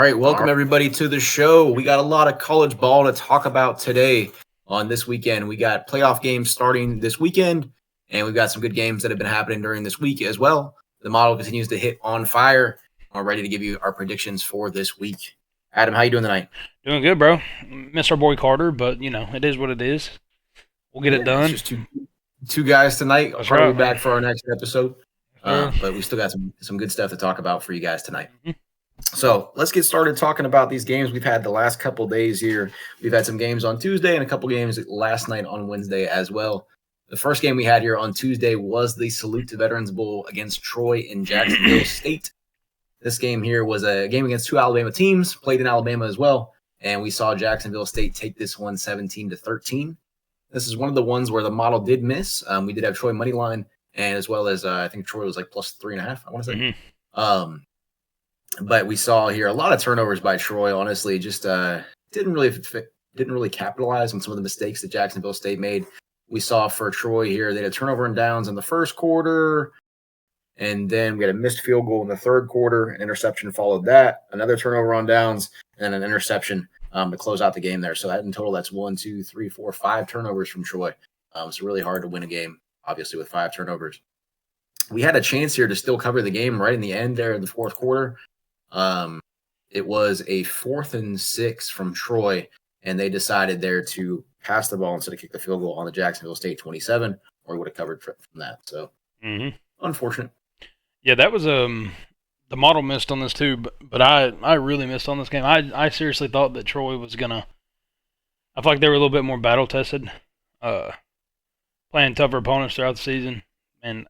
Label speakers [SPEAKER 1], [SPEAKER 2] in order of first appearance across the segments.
[SPEAKER 1] All right, welcome everybody to the show. We got a lot of college ball to talk about today on this weekend. We got playoff games starting this weekend, and we've got some good games that have been happening during this week as well. The model continues to hit on fire. We're ready to give you our predictions for this week. Adam, how you doing tonight?
[SPEAKER 2] Doing good, bro. Miss our boy Carter, but it is what it is. We'll get it done.
[SPEAKER 1] It's just two guys tonight.
[SPEAKER 2] That's
[SPEAKER 1] Carter
[SPEAKER 2] right,
[SPEAKER 1] will be back
[SPEAKER 2] man.
[SPEAKER 1] for our next episode,
[SPEAKER 2] Sure.
[SPEAKER 1] but we still got some good stuff to talk about for you guys tonight. Mm-hmm. So let's get started talking about these games we've had the last couple days here. We've had some games on Tuesday and a couple games last night on Wednesday as well. The first game we had here on Tuesday was the Salute to Veterans Bowl against Troy in Jacksonville State. This game here was a game against two Alabama teams, played in Alabama as well, and we saw Jacksonville State take this one 17-13. This is one of the ones where the model did miss. We did have Troy money line, and as well as I think Troy was like plus 3.5, I want to say. Mm-hmm. But we saw here a lot of turnovers by Troy. Honestly, just didn't really capitalize on some of the mistakes that Jacksonville State made. We saw for Troy here, they had a turnover and downs in the first quarter, and then we had a missed field goal in the third quarter. An interception followed that, another turnover on downs, and then an interception to close out the game there. So that in total, that's 1, 2, 3, 4, 5 turnovers from Troy. It's really hard to win a game, obviously, with 5 turnovers. We had a chance here to still cover the game right in the end there in the fourth quarter. It was a 4th and 6 from Troy, and they decided there to pass the ball instead of kick the field goal on the Jacksonville State 27, or would have covered from that. So unfortunate.
[SPEAKER 2] Yeah, that was the model missed on this too, but I really missed on this game. I seriously thought that Troy was gonna. I feel like they were a little bit more battle tested, playing tougher opponents throughout the season, and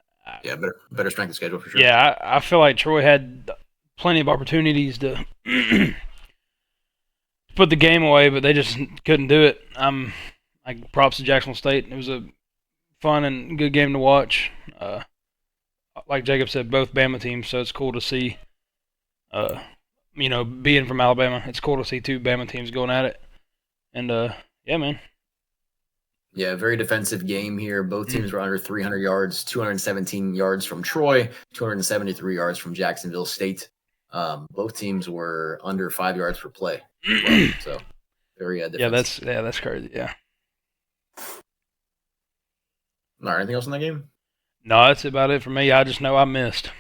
[SPEAKER 1] better strength of schedule for sure.
[SPEAKER 2] Yeah, I feel like Troy had plenty of opportunities to put the game away, but they just couldn't do it. Props to Jacksonville State. It was a fun and good game to watch. Like Jacob said, both Bama teams, so it's cool to see. Being from Alabama, it's cool to see 2 Bama teams going at it. And yeah, man.
[SPEAKER 1] Yeah, very defensive game here. Both teams were under 300 yards, 217 yards from Troy, 273 yards from Jacksonville State. Both teams were under 5 yards per play. So very defensive.
[SPEAKER 2] That's crazy. Yeah.
[SPEAKER 1] All right, anything else in that game?
[SPEAKER 2] No, that's about it for me. I just know I missed.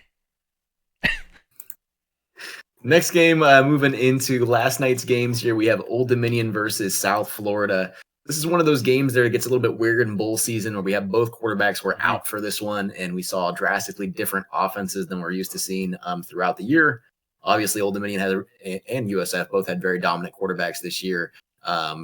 [SPEAKER 1] Next game, moving into last night's games here, we have Old Dominion versus South Florida. This is one of those games that gets a little bit weird in bowl season where we have both quarterbacks were out for this one, and we saw drastically different offenses than we're used to seeing throughout the year. Obviously, Old Dominion and USF both had very dominant quarterbacks this year.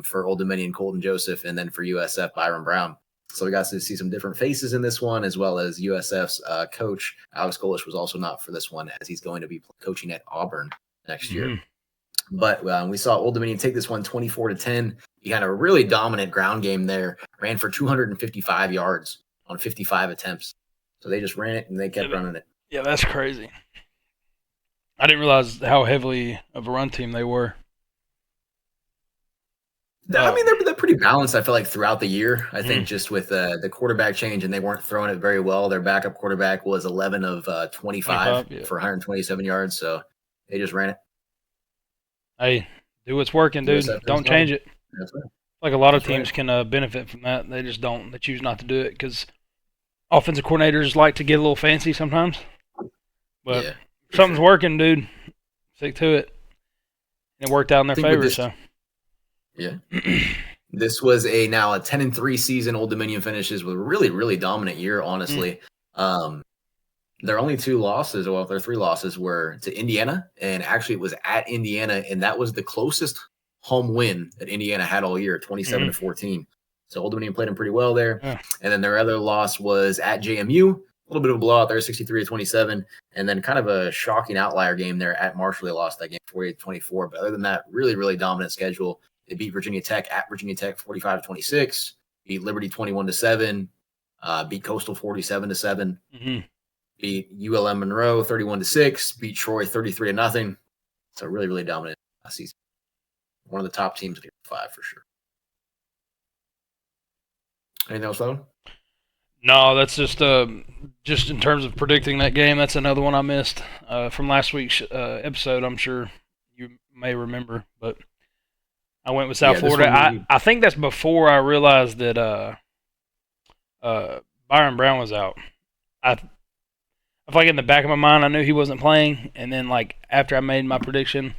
[SPEAKER 1] For Old Dominion, Colton Joseph, and then for USF, Byron Brown. So we got to see some different faces in this one, as well as USF's coach, Alex Golish, was also not for this one, as he's going to be coaching at Auburn next year. But we saw Old Dominion take this one 24-10. He had a really dominant ground game there, ran for 255 yards on 55 attempts. So they just ran it, and they kept running it.
[SPEAKER 2] Yeah, that's crazy. I didn't realize how heavily of a run team they were.
[SPEAKER 1] I mean, they're pretty balanced, I feel like, throughout the year. I think just with the quarterback change, and they weren't throwing it very well. Their backup quarterback was 11 of 25 for 127 yards, so they just ran it.
[SPEAKER 2] Hey, do what's working, dude. Don't change it.
[SPEAKER 1] That's right.
[SPEAKER 2] Like a lot of teams can benefit from that. They just don't. They choose not to do it because offensive coordinators like to get a little fancy sometimes. But if something's working, dude, stick to it. And it worked out in their favor, so.
[SPEAKER 1] Yeah. This was now a 10-3 season. Old Dominion finishes with a really, really dominant year, honestly. Their only 2 losses, well, their 3 losses were to Indiana, and actually it was at Indiana, and that was the closest home win that Indiana had all year, 27-14. So Old Dominion played them pretty well there. Yeah. And then their other loss was at JMU, a little bit of a blowout there, 63-27, and then kind of a shocking outlier game there at Marshall. They lost that game 48-24, but other than that, really, really dominant schedule. They beat Virginia Tech at Virginia Tech 45-26, beat Liberty 21-7, beat Coastal 47-7, beat ULM Monroe 31-6, beat Troy 33-0. So really, really dominant season. One of the top teams of the 5 for sure. Anything else, though?
[SPEAKER 2] No, that's just in terms of predicting that game. That's another one I missed from last week's episode. I'm sure you may remember, but I went with South
[SPEAKER 1] Yeah, this
[SPEAKER 2] Florida.
[SPEAKER 1] one.
[SPEAKER 2] I think that's before I realized that Byron Brown was out. I I feel like in the back of my mind I knew he wasn't playing, and then like after I made my prediction,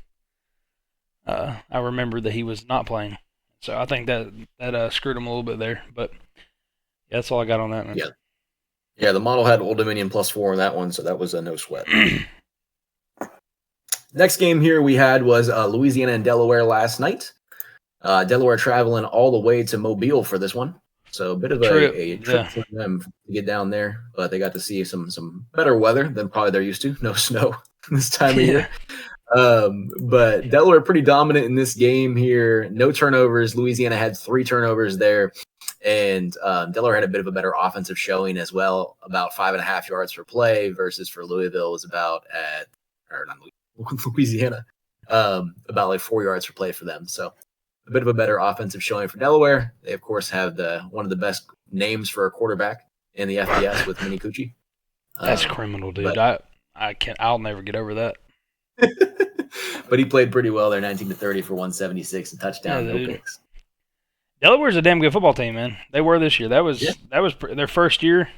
[SPEAKER 2] I remembered that he was not playing. So I think that screwed him a little bit there. But yeah, that's all I got on that, man.
[SPEAKER 1] Yeah. Yeah, the model had Old Dominion +4 in that one, so that was a no sweat. Next game here we had was Louisiana and Delaware last night. Delaware traveling all the way to Mobile for this one. So a bit of a trip for them to get down there, but they got to see some better weather than probably they're used to. No snow this time of year. But Delaware pretty dominant in this game here. No turnovers. Louisiana had 3 turnovers there. And Delaware had a bit of a better offensive showing as well, about 5.5 yards per play versus for Louisville was about Louisiana, about like 4 yards per play for them. So a bit of a better offensive showing for Delaware. They of course have one of the best names for a quarterback in the FBS with Mini Coochie.
[SPEAKER 2] That's criminal, dude. I'll never get over that.
[SPEAKER 1] But he played pretty well there, 19-30 for 176 and touchdown, no picks.
[SPEAKER 2] Delaware's a damn good football team, man. They were this year. That was their first year.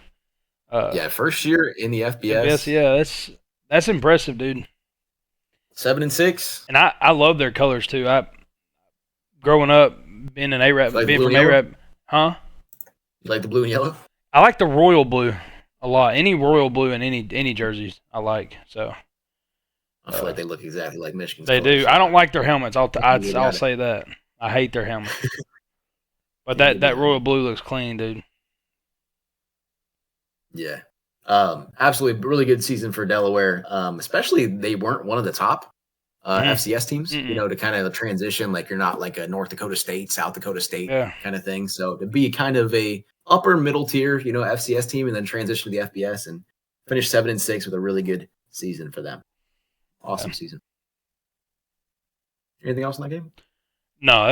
[SPEAKER 1] First year in the FBS.
[SPEAKER 2] Yeah, that's impressive, dude.
[SPEAKER 1] 7-6,
[SPEAKER 2] and I love their colors too. Growing up being an Arab, like being from Arab, huh?
[SPEAKER 1] You like the blue and yellow?
[SPEAKER 2] I like the royal blue a lot. Any royal blue in any jerseys I like. So
[SPEAKER 1] I feel like they look exactly like Michigan's.
[SPEAKER 2] They do. I don't like their helmets. I'll say that. I hate their helmets. But that royal blue looks clean, dude.
[SPEAKER 1] Yeah. Absolutely really good season for Delaware. Especially they weren't one of the top FCS teams, to kind of transition. Like you're not like a North Dakota State, South Dakota State kind of thing. So to be kind of a upper middle tier, FCS team and then transition to the FBS and finish 7-6 with a really good season for them. Awesome season. Anything else in that game?
[SPEAKER 2] No, I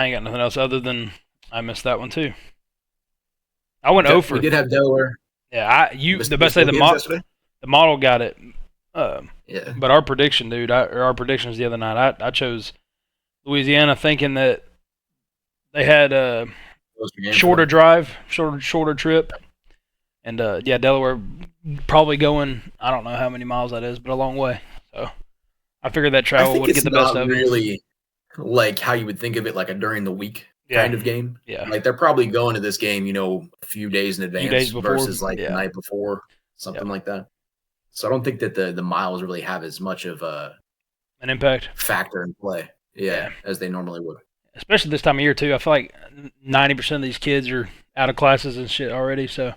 [SPEAKER 2] ain't got nothing else other than I missed that one too. I went over.
[SPEAKER 1] We did have Delaware.
[SPEAKER 2] Yeah, the best say the model got it. But our prediction, dude, our predictions the other night, I chose Louisiana thinking that they had a shorter drive, shorter trip, and Delaware probably going. I don't know how many miles that is, but a long way. So I figured that travel would get the best of it.
[SPEAKER 1] Really, like how you would think of it, like a during the week kind of game. Yeah, like they're probably going to this game, a few days in advance versus like the night before, something like that. So I don't think that the miles really have as much of
[SPEAKER 2] an impact
[SPEAKER 1] factor in play, as they normally would.
[SPEAKER 2] Especially this time of year too. I feel like 90% of these kids are out of classes and shit already. So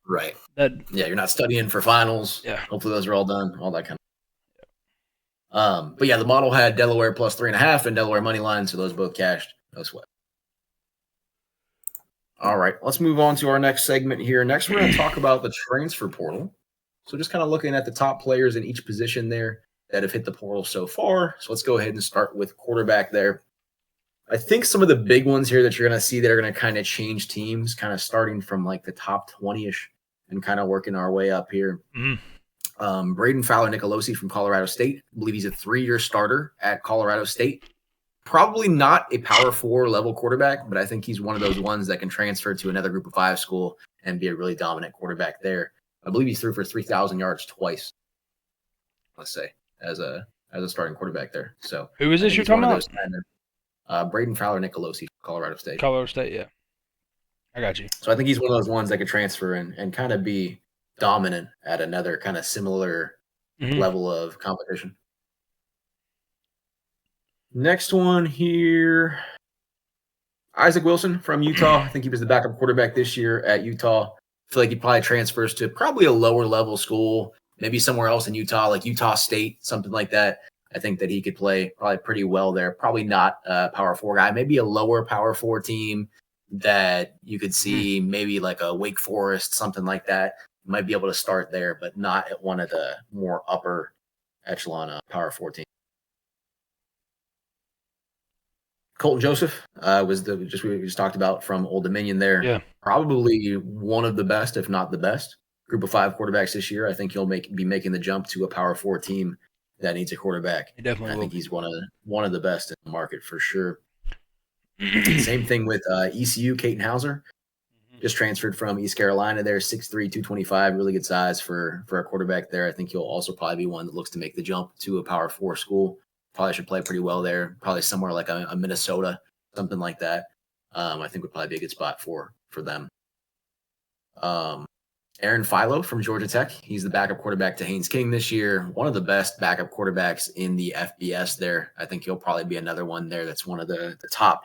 [SPEAKER 1] right, you're not studying for finals.
[SPEAKER 2] Yeah,
[SPEAKER 1] hopefully those are all done, all that kind of. But the model had Delaware +3.5 and Delaware money line, so those both cashed. No sweat. All right, let's move on to our next segment here. Next, we're going to talk about the transfer portal. So just kind of looking at the top players in each position there that have hit the portal so far. So let's go ahead and start with quarterback there. I think some of the big ones here that you're going to see that are going to kind of change teams, kind of starting from like the top 20-ish and kind of working our way up here. Braden Fowler-Nicolosi from Colorado State. I believe he's a 3-year starter at Colorado State. Probably not a Power 4 level quarterback, but I think he's one of those ones that can transfer to another Group of 5 school and be a really dominant quarterback there. I believe he threw for 3,000 yards twice, let's say, as a starting quarterback there. So
[SPEAKER 2] who is this you're talking
[SPEAKER 1] about? Braden Fowler-Nicolosi, Colorado State.
[SPEAKER 2] Colorado State, yeah. I got you.
[SPEAKER 1] So I think he's one of those ones that could transfer and kind of be dominant at another kind of similar level of competition. Next one here, Isaac Wilson from Utah. I think he was the backup quarterback this year at Utah. I feel like he probably transfers to probably a lower level school, maybe somewhere else in Utah, like Utah State, something like that. I think that he could play probably pretty well there. Probably not a Power 4 guy, maybe a lower Power 4 team that you could see, maybe like a Wake Forest, something like that. Might be able to start there, but not at one of the more upper echelon Power 4 teams. Colton Joseph was we just talked about from Old Dominion there.
[SPEAKER 2] Yeah.
[SPEAKER 1] Probably one of the best, if not the best, Group of 5 quarterbacks this year. I think he'll be making the jump to a Power 4 team that needs a quarterback.
[SPEAKER 2] He definitely
[SPEAKER 1] I
[SPEAKER 2] will.
[SPEAKER 1] think he's one of the best in the market for sure. Same thing with ECU, Caton Hauser. Just transferred from East Carolina there, 6'3", 225, really good size for a quarterback there. I think he'll also probably be one that looks to make the jump to a Power 4 school. Probably should play pretty well there, probably somewhere like a Minnesota, something like that. I think would probably be a good spot for them. Aaron Philo from Georgia Tech. He's the backup quarterback to Haynes King this year. One of the best backup quarterbacks in the FBS there. I think he'll probably be another one there that's one of the top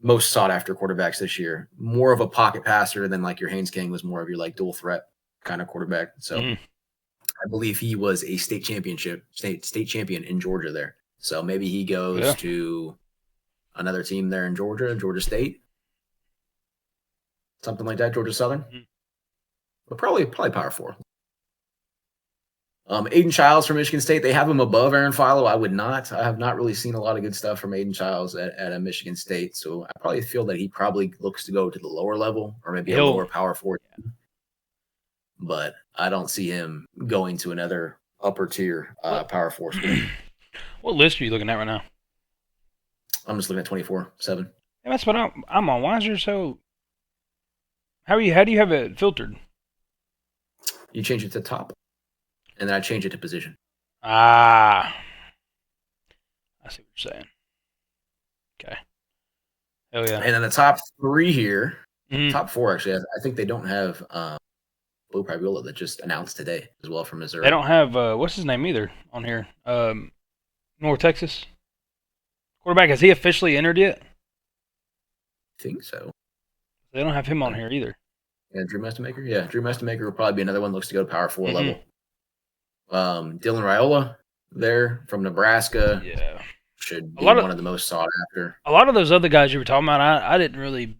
[SPEAKER 1] most sought after quarterbacks this year. More of a pocket passer than like your Haynes King was more of your like dual threat kind of quarterback. So I believe he was a state champion in Georgia there. So maybe he goes to another team there in Georgia State, something like that, Georgia Southern. But probably Power 4. Aiden Childs from Michigan State, they have him above Aaron Philo. I would not. I have not really seen a lot of good stuff from Aiden Childs at a Michigan State. So I probably feel that he probably looks to go to the lower level or maybe a lower Power 4 team. But I don't see him going to another upper tier Power 4 school.
[SPEAKER 2] What list are you looking at right now?
[SPEAKER 1] I'm just looking at 24/7.
[SPEAKER 2] Yeah, that's what I'm on. Why is there so? How do you have it filtered?
[SPEAKER 1] You change it to top, and then I change it to position.
[SPEAKER 2] I see what you're saying. Okay. Oh yeah.
[SPEAKER 1] And then the top 3 here, top 4 actually, I think they don't have Bo Pribula that just announced today as well from Missouri.
[SPEAKER 2] They don't have what's his name either on here. North Texas quarterback. Has he officially entered yet?
[SPEAKER 1] I think so.
[SPEAKER 2] They don't have him on here either.
[SPEAKER 1] Yeah, Drew Mestemaker. Yeah, Drew Mestemaker will probably be another one that looks to go to Power 4 level. Dylan Raiola there from Nebraska.
[SPEAKER 2] Yeah.
[SPEAKER 1] Should be one of the most sought after.
[SPEAKER 2] A lot of those other guys you were talking about, I didn't really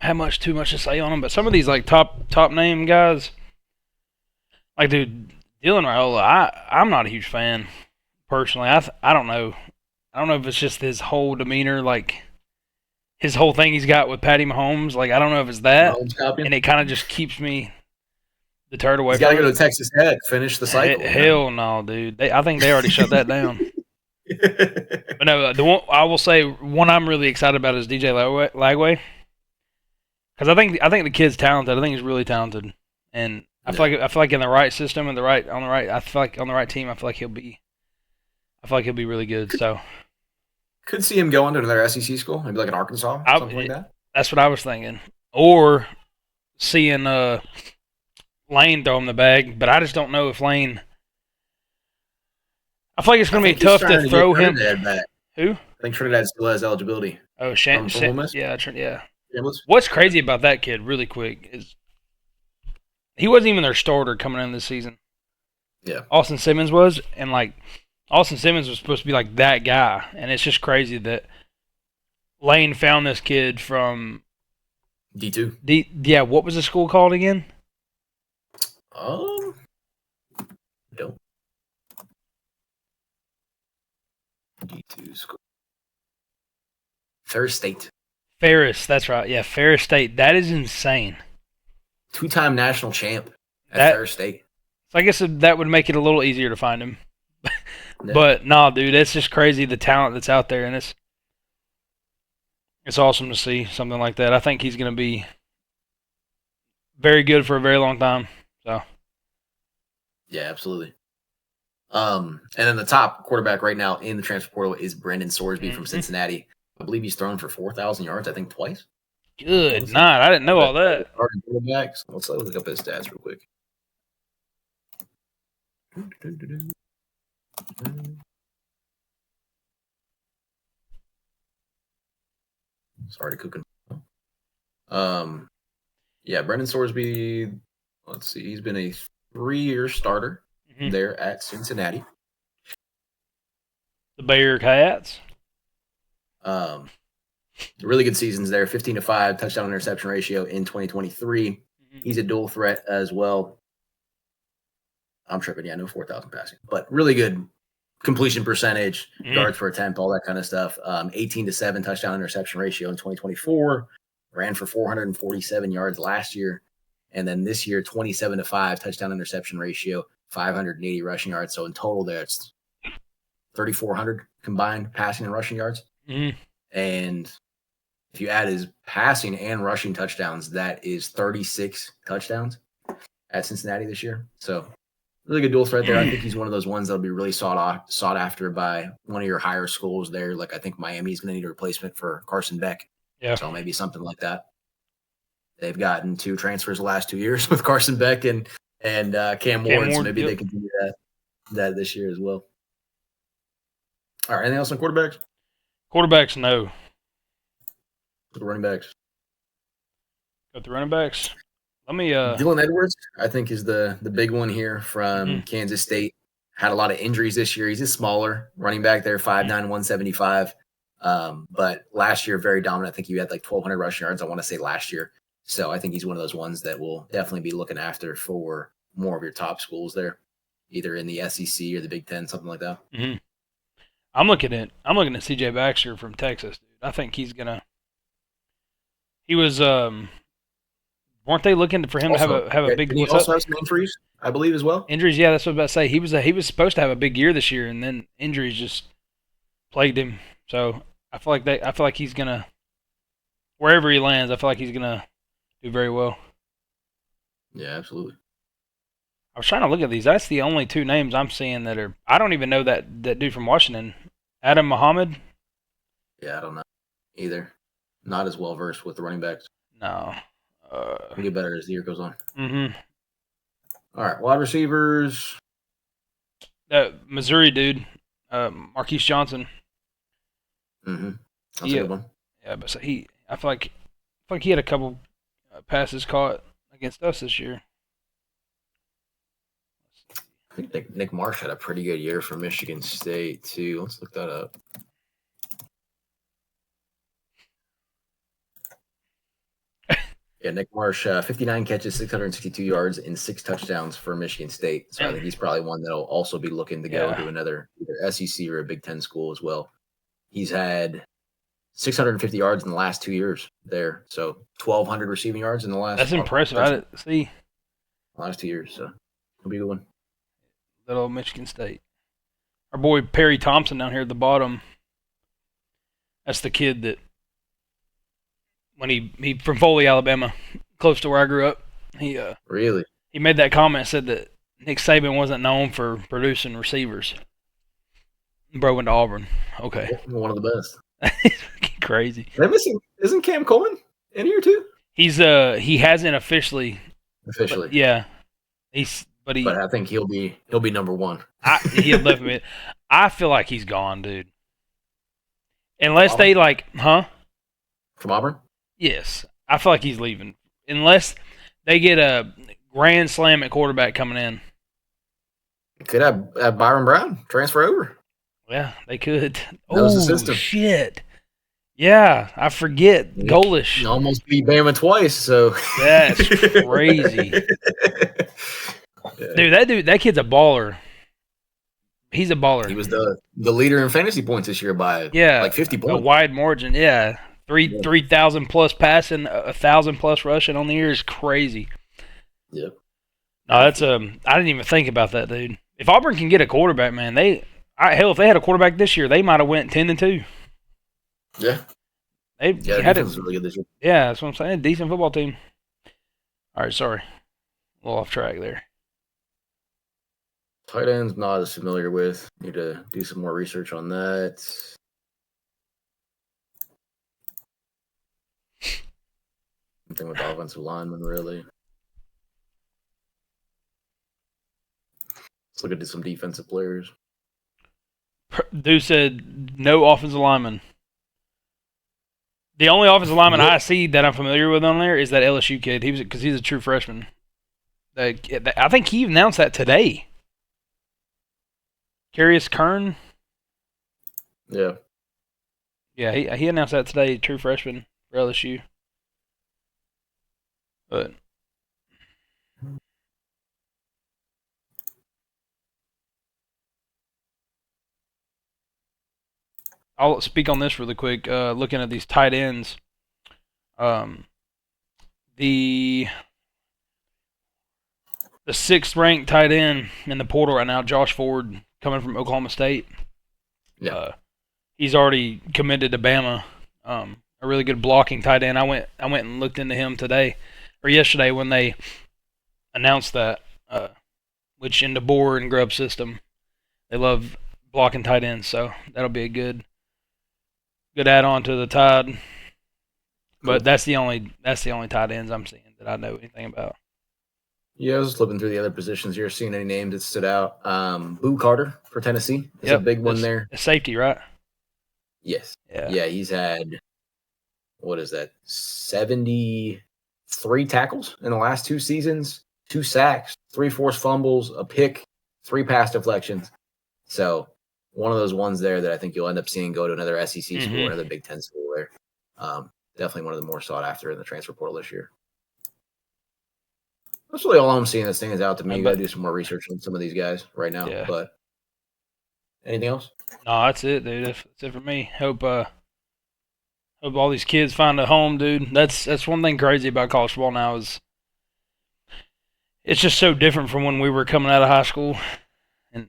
[SPEAKER 2] have too much to say on them, but some of these like top name guys, like dude, Dylan Raiola, I'm not a huge fan personally. I don't know. I don't know if it's just his whole demeanor, like his whole thing he's got with Patty Mahomes. Like I don't know if it's that, and it kind of just keeps me deterred away.
[SPEAKER 1] He's got to go to Texas Tech, finish the cycle.
[SPEAKER 2] Hell no, dude. I think they already shut that down. But no, the one I will say one I'm really excited about is DJ Lagway, because I think the kid's talented. I think he's really talented, and I feel like in the right system and I feel like on the right team, I feel like he'll be really good. So
[SPEAKER 1] could see him going to another SEC school, maybe like an Arkansas, something like that.
[SPEAKER 2] That's what I was thinking, or seeing Lane throw him the bag, but I just don't know if Lane. I feel like it's going to be tough to throw him. Who?
[SPEAKER 1] I think Trinidad still has eligibility.
[SPEAKER 2] Oh, yeah. What's crazy about that kid, really quick, is he wasn't even their starter coming in this season.
[SPEAKER 1] Yeah.
[SPEAKER 2] Austin Simmons was, and like Austin Simmons was supposed to be like that guy, and it's just crazy that Lane found this kid from
[SPEAKER 1] D2.
[SPEAKER 2] Yeah, what was the school called again?
[SPEAKER 1] Don't. D2 school. Ferris State.
[SPEAKER 2] Ferris, that's right. Yeah, Ferris State. That is insane.
[SPEAKER 1] 2-time national champ at Ferris State.
[SPEAKER 2] So I guess that would make it a little easier to find him. But nah, dude, it's just crazy the talent that's out there, and it's awesome to see something like that. I think he's going to be very good for a very long time. So.
[SPEAKER 1] Yeah, absolutely. And then the top quarterback right now in the transfer portal is Brendan Sorsby from Cincinnati. I believe he's thrown for 4,000 yards, I think twice.
[SPEAKER 2] Good night. I didn't know all that.
[SPEAKER 1] Let's look up his stats real quick. Sorry to cook him. Yeah, Brendan Sorsby, let's see, he's been a 3-year starter there at Cincinnati.
[SPEAKER 2] The Bearcats.
[SPEAKER 1] Really good seasons there, 15-5 touchdown interception ratio in 2023. He's a dual threat as well. I'm tripping. Yeah, no 4,000 passing, but really good completion percentage, yards per attempt, all that kind of stuff. 18-7 touchdown interception ratio in 2024. Ran for 447 yards last year. And then this year, 27-5 touchdown interception ratio, 580 rushing yards. So in total, that's 3,400 combined passing and rushing yards.
[SPEAKER 2] Mm-hmm.
[SPEAKER 1] And if you add his passing and rushing touchdowns, that is 36 touchdowns at Cincinnati this year. So really good dual threat there. I think he's one of those ones that'll be really sought after by one of your higher schools there. Like I think Miami's going to need a replacement for Carson Beck.
[SPEAKER 2] Yeah.
[SPEAKER 1] So maybe something like that. They've gotten 2 transfers the last 2 years with Carson Beck and Cam Ward. So maybe they can do that this year as well. All right. Anything else on quarterbacks?
[SPEAKER 2] Quarterbacks, no.
[SPEAKER 1] The running backs.
[SPEAKER 2] Got the running backs. Let me.
[SPEAKER 1] Dylan Edwards, I think, is the big one here from Kansas State. Had a lot of injuries this year. He's a smaller running back there, 5'9", 175. But last year, very dominant. I think he had like 1,200 rushing yards, I want to say, last year. So I think he's one of those ones that we'll definitely be looking after for more of your top schools there, either in the SEC or the Big Ten, something like that.
[SPEAKER 2] Mm-hmm. I'm looking at C.J. Baxter from Texas. Dude. I think he's gonna. He was. Weren't they looking for him
[SPEAKER 1] also,
[SPEAKER 2] to have a big?
[SPEAKER 1] Did he also have some injuries, I believe, as well?
[SPEAKER 2] Injuries, yeah, that's what I was about to say. He was supposed to have a big year this year, and then injuries just plagued him. So I feel like he's gonna, wherever he lands, I feel like he's gonna do very well.
[SPEAKER 1] Yeah, absolutely.
[SPEAKER 2] I was trying to look at these. That's the only 2 names I'm seeing that are. I don't even know that dude from Washington, Adam Muhammad.
[SPEAKER 1] Yeah, I don't know either. Not as well versed with the running backs.
[SPEAKER 2] No.
[SPEAKER 1] We'll get better as the year goes on.
[SPEAKER 2] Mm-hmm.
[SPEAKER 1] All right, wide receivers.
[SPEAKER 2] That Missouri dude, Marquise Johnson.
[SPEAKER 1] Mm-hmm. That's a good one.
[SPEAKER 2] Yeah, but I feel like he had a couple passes caught against us this year.
[SPEAKER 1] I think Nick Marsh had a pretty good year for Michigan State too. Let's look that up. Yeah, Nick Marsh, 59 catches, 662 yards, and 6 touchdowns for Michigan State. So I think he's probably one that'll also be looking to go to another either SEC or a Big Ten school as well. He's had 650 yards in the last 2 years there. So 1,200 receiving yards in the last.
[SPEAKER 2] That's impressive. Last
[SPEAKER 1] 2 years. So it'll be a good one.
[SPEAKER 2] Little Michigan State. Our boy Perry Thompson down here at the bottom. That's the kid that. When he from Foley, Alabama, close to where I grew up, he made that comment, said that Nick Saban wasn't known for producing receivers. Bro went to Auburn. Okay,
[SPEAKER 1] one of the best.
[SPEAKER 2] He's crazy.
[SPEAKER 1] Isn't Cam Coleman in here too?
[SPEAKER 2] He hasn't officially.
[SPEAKER 1] But,
[SPEAKER 2] yeah,
[SPEAKER 1] but I think he'll be number 1.
[SPEAKER 2] He'll definitely. I feel like he's gone, dude. Unless they
[SPEAKER 1] from Auburn.
[SPEAKER 2] Yes, I feel like he's leaving. Unless they get a grand slam at quarterback coming in.
[SPEAKER 1] Could have Byron Brown transfer over.
[SPEAKER 2] Yeah, they could.
[SPEAKER 1] Knows the system.
[SPEAKER 2] Shit. Yeah, I forget. Golish.
[SPEAKER 1] Almost beat Bama twice, so.
[SPEAKER 2] That's crazy. Dude, that kid's a baller. He's a baller.
[SPEAKER 1] He was the leader in fantasy points this year by like 50 points.
[SPEAKER 2] A wide margin, yeah. 3,000 plus passing, 1,000 plus rushing on the year is crazy.
[SPEAKER 1] Yep.
[SPEAKER 2] No, that's I didn't even think about that, dude. If Auburn can get a quarterback, man, if they had a quarterback this year, they might have went 10-2.
[SPEAKER 1] Yeah.
[SPEAKER 2] They had
[SPEAKER 1] was really good this year.
[SPEAKER 2] Yeah, that's what I'm saying. Decent football team. All right, sorry, a little off track there.
[SPEAKER 1] Tight ends, not as familiar with. Need to do some more research on that. Something with offensive linemen, really. Let's look at some defensive players.
[SPEAKER 2] Dude said no offensive lineman. The only offensive lineman I see that I'm familiar with on there is that LSU kid. Because he's a true freshman. I think he announced that today. Carius Kern.
[SPEAKER 1] Yeah.
[SPEAKER 2] Yeah, he announced that today. True freshman for LSU. But I'll speak on this really quick. Looking at these tight ends, the the 6th-ranked tight end in the portal right now, Josh Ford, coming from Oklahoma State.
[SPEAKER 1] Yeah.
[SPEAKER 2] He's already committed to Bama. A really good blocking tight end. I went and looked into him today or yesterday when they announced that. Which in the Boer and Grubb system, they love blocking tight ends, so that'll be a good add-on to the Tide. But that's the only tight ends I'm seeing that I know anything about.
[SPEAKER 1] Yeah, I was flipping through the other positions here, seeing any names that stood out. Boo Carter for Tennessee is a big one there.
[SPEAKER 2] A safety, right?
[SPEAKER 1] Yes.
[SPEAKER 2] Yeah,
[SPEAKER 1] he's had, what is that, 73 tackles in the last 2 seasons, 2 sacks, 3 forced fumbles, a pick, 3 pass deflections. So one of those ones there that I think you'll end up seeing go to another SEC school, another Big Ten school there. Definitely one of the more sought after in the transfer portal this year. That's really all I'm seeing that stands out to me. You got to do some more research on some of these guys right now.
[SPEAKER 2] Yeah.
[SPEAKER 1] But anything else?
[SPEAKER 2] No, that's it, dude. That's it for me. Hope all these kids find a home, dude. That's one thing crazy about college football now is it's just so different from when we were coming out of high school and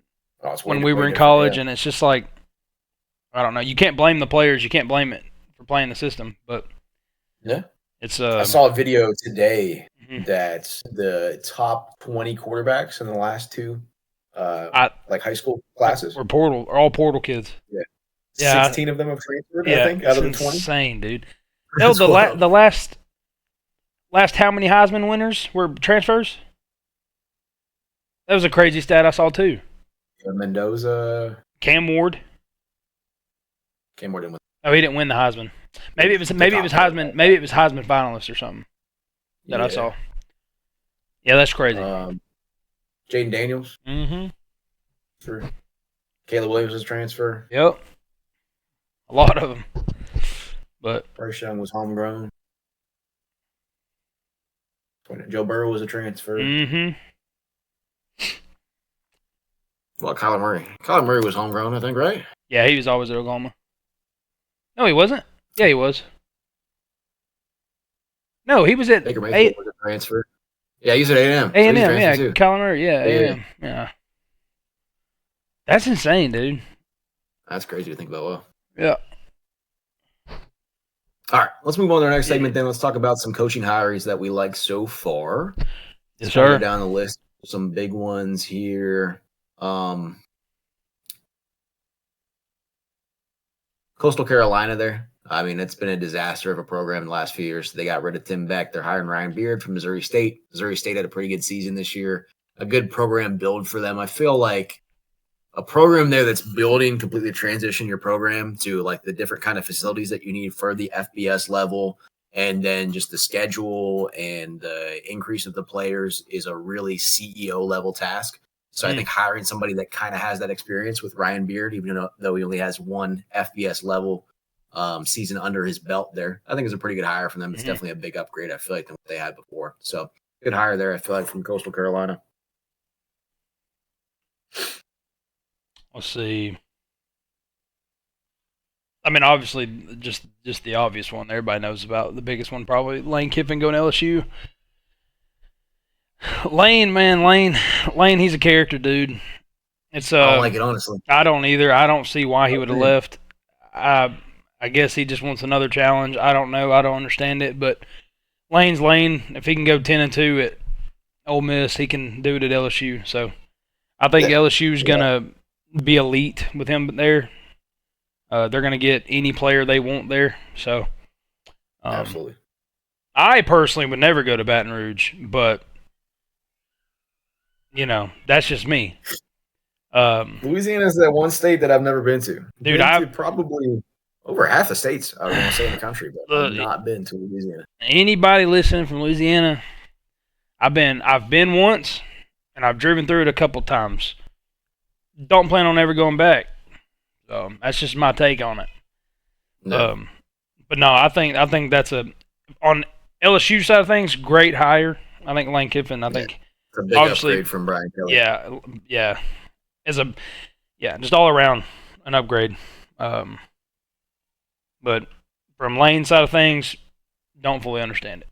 [SPEAKER 2] when we were in college, and it's just like, I don't know. You can't blame the players. You can't blame it for playing the system, but
[SPEAKER 1] yeah,
[SPEAKER 2] it's.
[SPEAKER 1] I saw a video today that the top 20 quarterbacks in the last 2, like high school classes,
[SPEAKER 2] were all portal kids.
[SPEAKER 1] Yeah, 16 of them have transferred. I think out of the 20.
[SPEAKER 2] Insane, dude. No, the last how many Heisman winners were transfers? That was a crazy stat I saw too.
[SPEAKER 1] Mendoza,
[SPEAKER 2] Cam Ward
[SPEAKER 1] didn't win.
[SPEAKER 2] Oh, he didn't win the Heisman. Maybe it was Heisman. Maybe it was Heisman finalist or something that I saw. Yeah, that's crazy.
[SPEAKER 1] Jaden Daniels. For Caleb Williams' transfer.
[SPEAKER 2] Yep. A lot of them. But
[SPEAKER 1] Bryce Young was homegrown. Joe Burrow was a transfer. Well, Kyler Murray. Kyler Murray was homegrown, I think, right?
[SPEAKER 2] Yeah, he was always at Oklahoma. No, he wasn't. Yeah, he was. No, he was at
[SPEAKER 1] Baker Mayfield was a transfer. Yeah, he's at A&M.
[SPEAKER 2] A&M, yeah. Kyler Murray, yeah, A&M. Yeah. That's insane, dude.
[SPEAKER 1] That's crazy to think about. Well.
[SPEAKER 2] Yeah.
[SPEAKER 1] All right, let's move on to our next segment then. Let's talk about some coaching hires that we like so far.
[SPEAKER 2] Yes, sir.
[SPEAKER 1] Go down the list. Some big ones here. Coastal Carolina there. I mean, it's been a disaster of a program the last few years. They got rid of Tim Beck. They're hiring Ryan Beard from Missouri State. Missouri State had a pretty good season this year. A good program build for them. I feel like a program there that's building, completely transition your program to like the different kind of facilities that you need for the FBS level, and then just the schedule and the increase of the players is a really CEO level task. So I think hiring somebody that kind of has that experience with Ryan Beard, even though he only has one FBS level season under his belt there, I think is a pretty good hire for them. It's definitely a big upgrade, I feel like, than what they had before. So good hire there, I feel like, from Coastal Carolina.
[SPEAKER 2] Let's see. I mean, obviously, just the obvious one everybody knows about. The biggest one probably, Lane Kiffin going to LSU. Lane, he's a character, dude. It's
[SPEAKER 1] I don't like it, honestly.
[SPEAKER 2] I don't either. I don't see why he would have left. I guess he just wants another challenge. I don't know. I don't understand it. But Lane's Lane. If he can go 10-2 at Ole Miss, he can do it at LSU. So I think LSU's gonna be elite with him there. They're gonna get any player they want there. So
[SPEAKER 1] absolutely.
[SPEAKER 2] I personally would never go to Baton Rouge, but that's just me.
[SPEAKER 1] Louisiana is that one state that I've never been to.
[SPEAKER 2] Dude,
[SPEAKER 1] I've probably over half the states I was going to say in the country, but I've not been to Louisiana.
[SPEAKER 2] Anybody listening from Louisiana, I've been once, and I've driven through it a couple times. Don't plan on ever going back. That's just my take on it.
[SPEAKER 1] No.
[SPEAKER 2] But no, I think that's on LSU side of things, great hire. I think Lane Kiffin. I think
[SPEAKER 1] it's a big upgrade from Brian Kelly.
[SPEAKER 2] Yeah. Just all around an upgrade. But from Lane's side of things, don't fully understand it.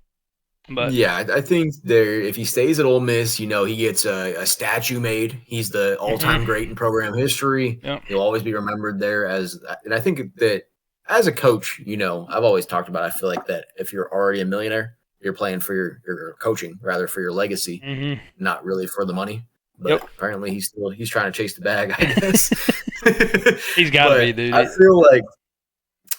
[SPEAKER 2] But
[SPEAKER 1] yeah, I think there, if he stays at Ole Miss, he gets a statue made. He's the all-time great in program history.
[SPEAKER 2] Yep.
[SPEAKER 1] He'll always be remembered there and I think that as a coach, I've always talked about, I feel like that if you're already a millionaire, you're playing for your coaching, rather for your legacy, not really for the money. But apparently he's trying to chase the bag, I guess.
[SPEAKER 2] He's got to be, dude.
[SPEAKER 1] I feel like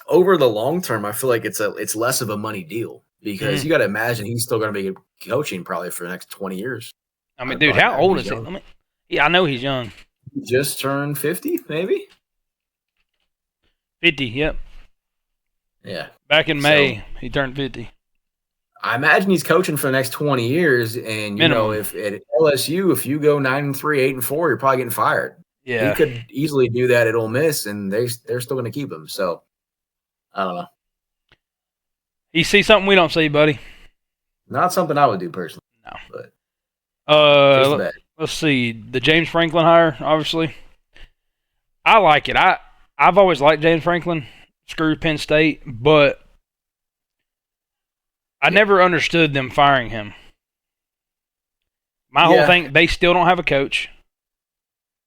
[SPEAKER 1] over the long term, I feel like it's less of a money deal because you got to imagine he's still going to be coaching probably for the next 20 years.
[SPEAKER 2] I mean, dude, how old is he? I know he's young.
[SPEAKER 1] He just turned 50, maybe?
[SPEAKER 2] 50, yep.
[SPEAKER 1] Yeah.
[SPEAKER 2] Back in May, he turned 50.
[SPEAKER 1] I imagine he's coaching for the next 20 years, and if at LSU, if you go 9-3, 8-4, you're probably getting fired.
[SPEAKER 2] Yeah,
[SPEAKER 1] he could easily do that at Ole Miss, and they're still going to keep him. So I don't know.
[SPEAKER 2] You see something we don't see, buddy?
[SPEAKER 1] Not something I would do personally.
[SPEAKER 2] No.
[SPEAKER 1] But
[SPEAKER 2] let's see the James Franklin hire. Obviously, I like it. I've always liked James Franklin. Screw Penn State, but I never understood them firing him. My whole thing, they still don't have a coach.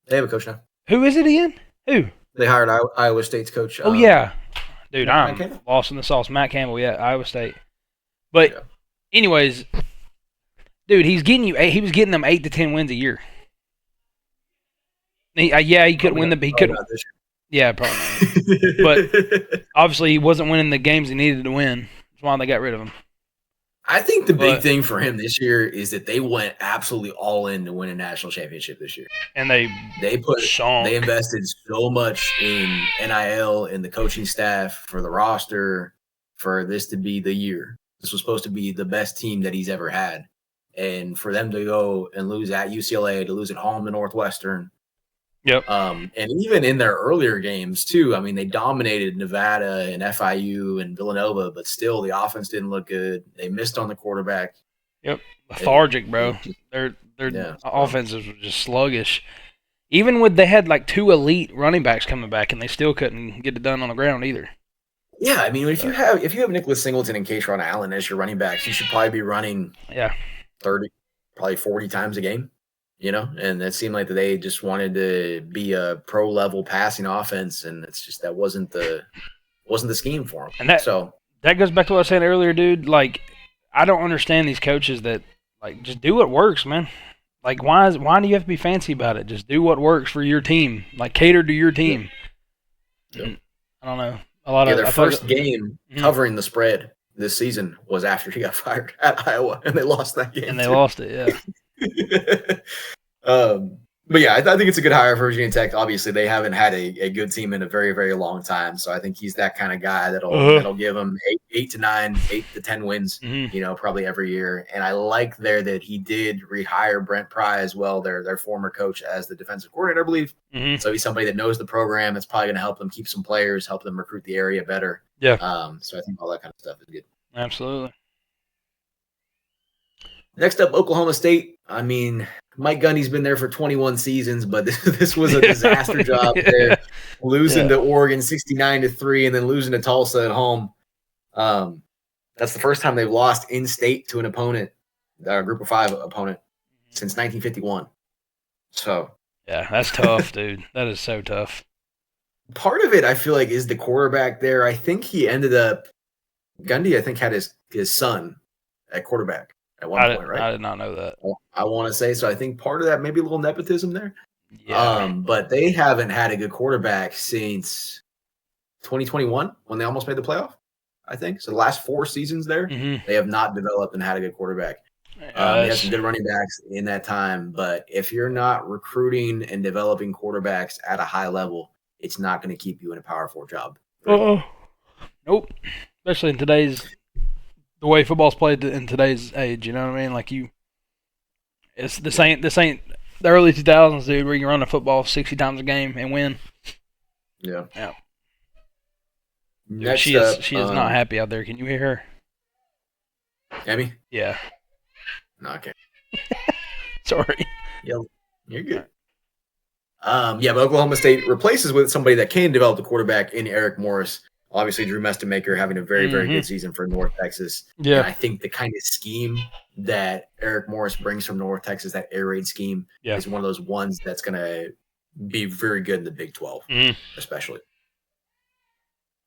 [SPEAKER 1] They have a coach now.
[SPEAKER 2] Who is it again? Who?
[SPEAKER 1] They hired Iowa State's coach.
[SPEAKER 2] Oh, yeah. Dude, I'm lost in the sauce. Matt Campbell, yeah, Iowa State. But anyways, dude, he was getting them 8 to 10 wins a year. He couldn't win he couldn't. Yeah, probably not. But obviously he wasn't winning the games he needed to win. That's why they got rid of him.
[SPEAKER 1] I think the big thing for him this year is that they went absolutely all in to win a national championship this year.
[SPEAKER 2] And they
[SPEAKER 1] invested so much in NIL, in the coaching staff, for the roster, for this to be the year. This was supposed to be the best team that he's ever had. And for them to go and lose at UCLA, to lose at home to Northwestern.
[SPEAKER 2] Yep.
[SPEAKER 1] And even in their earlier games too, I mean, they dominated Nevada and FIU and Villanova, but still the offense didn't look good. They missed on the quarterback.
[SPEAKER 2] Yep. Lethargic, bro. Their offenses were just sluggish. Even with they had like 2 elite running backs coming back, and they still couldn't get it done on the ground either.
[SPEAKER 1] Yeah, I mean, if you have Nicholas Singleton and Keyshawn Allen as your running backs, you should probably be running 30, probably 40 times a game. And it seemed like they just wanted to be a pro level passing offense, and it's just that wasn't the scheme for them.
[SPEAKER 2] And that goes back to what I was saying earlier, dude. Like, I don't understand these coaches that like just do what works, man. Like, why do you have to be fancy about it? Just do what works for your team. Like, cater to your team. Yeah. I don't know.
[SPEAKER 1] Their first game covering the spread this season was after he got fired at Iowa, and they lost that game.
[SPEAKER 2] And they lost it, yeah.
[SPEAKER 1] But yeah, I think it's a good hire for Virginia Tech. Obviously, they haven't had a good team in a very, very long time, so I think he's that kind of guy that'll give them 8 to 9, 8 to 10 wins, probably every year. And I like that he did rehire Brent Pry as well, their former coach, as the defensive coordinator, I believe. So he's somebody that knows the program. That's probably going to help them keep some players, help them recruit the area better.
[SPEAKER 2] Yeah.
[SPEAKER 1] So I think all that kind of stuff is good.
[SPEAKER 2] Absolutely.
[SPEAKER 1] Next up, Oklahoma State. I mean, Mike Gundy's been there for 21 seasons, but this was a disaster job there. Losing to Oregon 69-3 and then losing to Tulsa at home. That's the first time they've lost in-state to an opponent, a Group of 5 opponent, since 1951. So
[SPEAKER 2] yeah, that's tough, dude. That is so tough.
[SPEAKER 1] Part of it, I feel like, is the quarterback there. I think he ended up – Gundy, I think, had his son at quarterback. At one point, right?
[SPEAKER 2] I did not know that.
[SPEAKER 1] I want to say so. I think part of that, maybe a little nepotism there.
[SPEAKER 2] Yeah.
[SPEAKER 1] But they haven't had a good quarterback since 2021 when they almost made the playoff, I think. So the last 4 seasons there, they have not developed and had a good quarterback. They have some good running backs in that time. But if you're not recruiting and developing quarterbacks at a high level, it's not going to keep you in a Power 4 job.
[SPEAKER 2] Nope. Especially in the way football's played in today's age, you know what I mean? Like this ain't the early 2000s, dude, where you run a football 60 times a game and win.
[SPEAKER 1] Yeah.
[SPEAKER 2] Dude, she is not happy out there. Can you hear her?
[SPEAKER 1] Emmy?
[SPEAKER 2] Yeah.
[SPEAKER 1] No, I can't.
[SPEAKER 2] Sorry.
[SPEAKER 1] Yeah, you're good. But Oklahoma State replaces with somebody that can develop the quarterback in Eric Morris. Obviously, Drew Mestamaker having a very, very good season for North Texas.
[SPEAKER 2] Yeah.
[SPEAKER 1] And I think the kind of scheme that Eric Morris brings from North Texas, that air raid scheme, is one of those ones that's going to be very good in the Big 12, especially.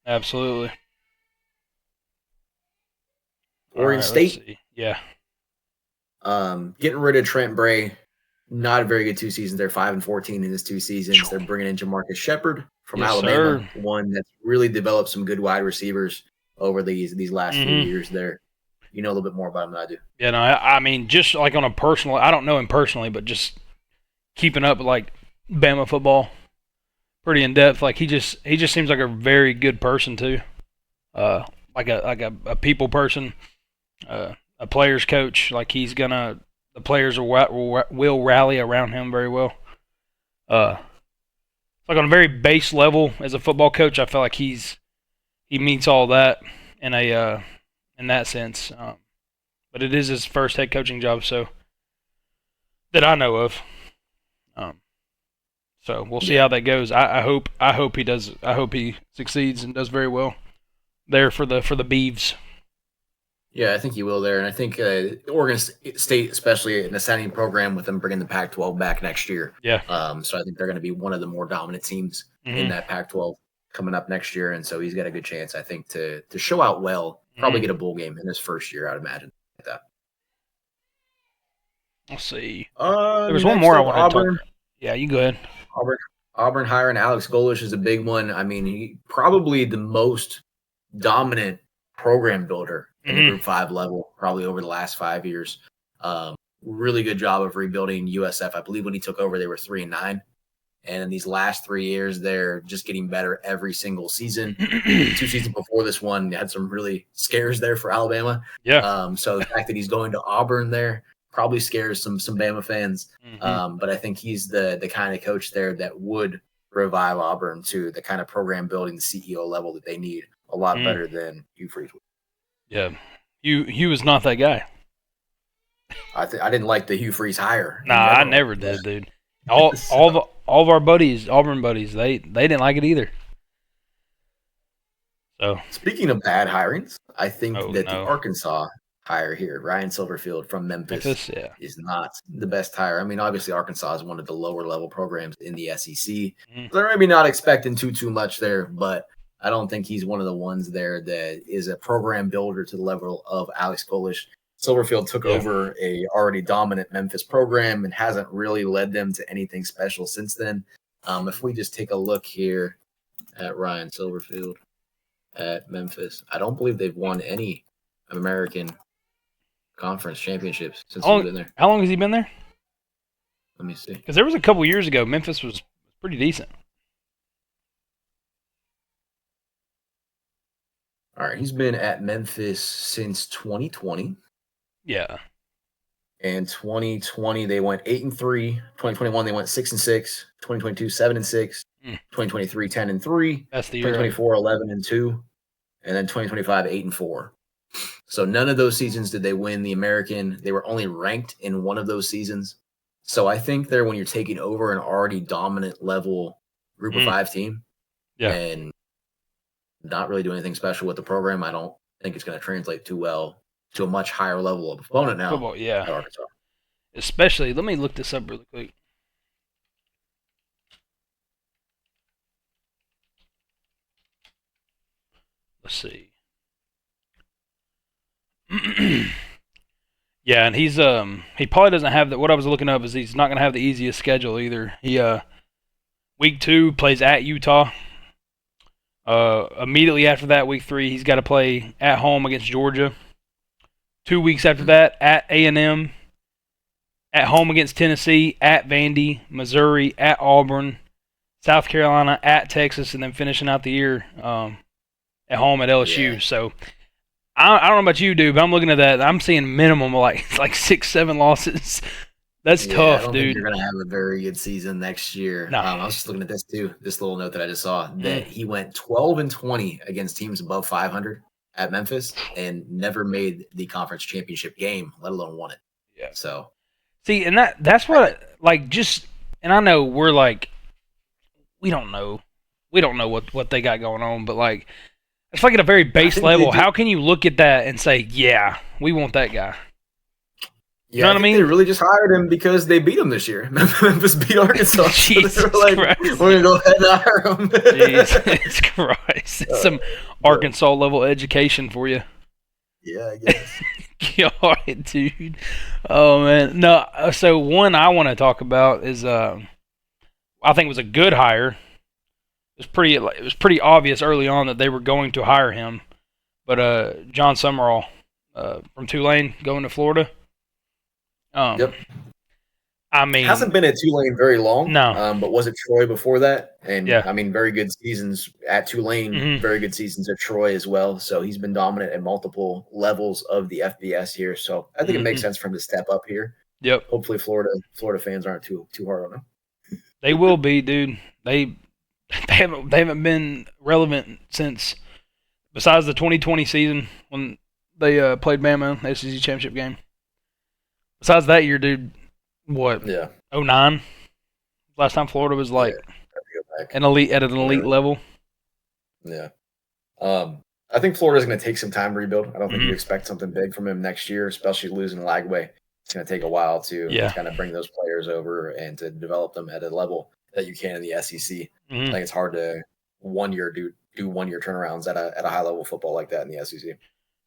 [SPEAKER 2] Absolutely.
[SPEAKER 1] Oregon State.
[SPEAKER 2] Yeah.
[SPEAKER 1] Getting rid of Trent Bray. Not a very good 2 seasons. They're 5-14 in his 2 seasons. They're bringing in Jamarcus Shepard from Alabama, one that's really developed some good wide receivers over these last few years there. You know a little bit more about him than I do.
[SPEAKER 2] Yeah, no, I mean, just like on a personal, I don't know him personally, but just keeping up with like Bama football pretty in depth. Like he just seems like a very good person too. Like a people person, a players coach. Like the players will rally around him very well. Like on a very base level as a football coach, I feel like he meets all that in that sense. But it is his first head coaching job, so that I know of. So we'll see how that goes. I hope he does. I hope he succeeds and does very well there for the Beavs.
[SPEAKER 1] Yeah, I think he will there, and I think Oregon State, especially in the signing program, with them bringing the Pac-12 back next year.
[SPEAKER 2] Yeah.
[SPEAKER 1] So I think they're going to be one of the more dominant teams in that Pac-12 coming up next year, and so he's got a good chance, I think, to show out well. Probably get a bowl game in his first year, I'd imagine. Like that.
[SPEAKER 2] We'll see. There was one more I wanted to talk. Yeah, you go ahead.
[SPEAKER 1] Auburn hiring Alex Golish is a big one. I mean, he probably the most dominant program builder in the Group 5 level, probably over the last 5 years. Really good job of rebuilding USF. I believe when he took over, they were 3-9. And in these last 3 years, they're just getting better every single season. 2 seasons before this one, had some really scares there for Alabama.
[SPEAKER 2] Yeah.
[SPEAKER 1] So the fact that he's going to Auburn there probably scares some Bama fans. But I think he's the kind of coach there that would revive Auburn to the kind of program building, the CEO level that they need a lot better than Hugh Freeze would.
[SPEAKER 2] Yeah. Hugh was not that guy.
[SPEAKER 1] I didn't like the Hugh Freeze hire.
[SPEAKER 2] Nah, I never did, dude. All of our buddies, Auburn buddies, they didn't like it either. So
[SPEAKER 1] speaking of bad hirings, I think the Arkansas hire here, Ryan Silverfield from Memphis is not the best hire. I mean, obviously Arkansas is one of the lower level programs in the SEC. They're maybe not expecting too much there, but I don't think he's one of the ones there that is a program builder to the level of Alex Golish. Silverfield took over a already dominant Memphis program and hasn't really led them to anything special since then. If we just take a look here at Ryan Silverfield at Memphis, I don't believe they've won any American Conference championships since he's been there.
[SPEAKER 2] How long has he been there?
[SPEAKER 1] Let me see.
[SPEAKER 2] Because there was a couple years ago, Memphis was pretty decent.
[SPEAKER 1] All right, he's been at Memphis since 2020.
[SPEAKER 2] Yeah.
[SPEAKER 1] And 2020 they went 8-3. 2021 they went 6-6. 2022 7-6. 2023 10-3.
[SPEAKER 2] That's the year.
[SPEAKER 1] 2024 11-2, and then 2025 8-4. So none of those seasons did they win the American. They were only ranked in one of those seasons. So I think there, when you're taking over an already dominant level Group of 5 team, and not really doing anything special with the program, I don't think it's going to translate too well to a much higher level of opponent now.
[SPEAKER 2] Football, at Arkansas. Especially, let me look this up really quick. Let's see. Yeah, and he's he probably doesn't have that. What I was looking up is he's not going to have the easiest schedule either. He week 2 plays at Utah. Immediately after that, week 3, he's got to play at home against Georgia. 2 weeks after that, at A&M, at home against Tennessee, at Vandy, Missouri, at Auburn, South Carolina, at Texas, and then finishing out the year at home at LSU. Yeah. So I don't know about you, dude, but I'm looking at that. I'm seeing minimum like 6-7 losses. That's tough,
[SPEAKER 1] I don't
[SPEAKER 2] dude.
[SPEAKER 1] Think you're going to have a very good season next year.
[SPEAKER 2] No.
[SPEAKER 1] I was just looking at this too, this little note that I just saw, that he went 12-20 against teams above 500 at Memphis and never made the conference championship game, let alone won it.
[SPEAKER 2] Yeah.
[SPEAKER 1] So,
[SPEAKER 2] see, and that's what and I know we're we don't know what they got going on, but It's like at a very base
[SPEAKER 1] think
[SPEAKER 2] level. How can you look at that and say, yeah, we want that guy? You know what I mean?
[SPEAKER 1] They really just hired him because they beat him this year. Memphis beat Arkansas.
[SPEAKER 2] Jesus
[SPEAKER 1] so they were like,
[SPEAKER 2] Christ.
[SPEAKER 1] we're going to go ahead and hire him.
[SPEAKER 2] Jesus Christ. It's some Arkansas level education for you.
[SPEAKER 1] Yeah, I guess.
[SPEAKER 2] God, dude. Oh, man. No, so one I want to talk about is, I think it was a good hire. It was pretty obvious early on that they were going to hire him. But John Summerall from Tulane going to Florida.
[SPEAKER 1] Yep.
[SPEAKER 2] I mean,
[SPEAKER 1] hasn't been at Tulane very long.
[SPEAKER 2] No.
[SPEAKER 1] But was at Troy before that, and
[SPEAKER 2] Yeah.
[SPEAKER 1] I mean, very good seasons at Tulane, very good seasons at Troy as well. So he's been dominant at multiple levels of the FBS here. So I think it makes sense for him to step up here.
[SPEAKER 2] Yep.
[SPEAKER 1] Hopefully, Florida fans aren't too hard on him.
[SPEAKER 2] They will be, dude. They haven't been relevant since, besides the 2020 season when they played Bama in the SEC championship game. Besides that year, dude, what?
[SPEAKER 1] Yeah.
[SPEAKER 2] 09? Last time Florida was like an elite at an elite level.
[SPEAKER 1] Yeah. I think Florida's going to take some time to rebuild. I don't think you expect something big from him next year, especially losing Lagway. It's going to take a while to kind of bring those players over and to develop them at a level that you can in the SEC. I think it's hard to do 1 year turnarounds at a high level football like that in the SEC.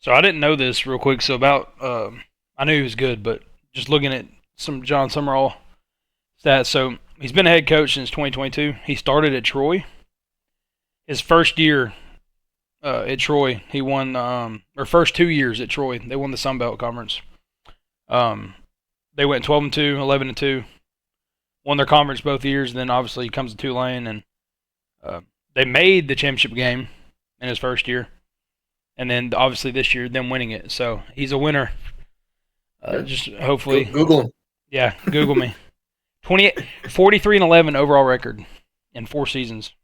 [SPEAKER 2] So I didn't know this real quick. So about I knew he was good, but just looking at some John Summerall stats. So he's been a head coach since 2022. He started at Troy. His first year at Troy, he won, or first 2 years at Troy, they won the Sun Belt Conference. They went 12-2, 11-2, won their conference both years. And then obviously he comes to Tulane, and they made the championship game in his first year. And then obviously this year, them winning it. So he's a winner. Just hopefully.
[SPEAKER 1] Google him.
[SPEAKER 2] Yeah, Google me. 43-11 overall record in 4 seasons.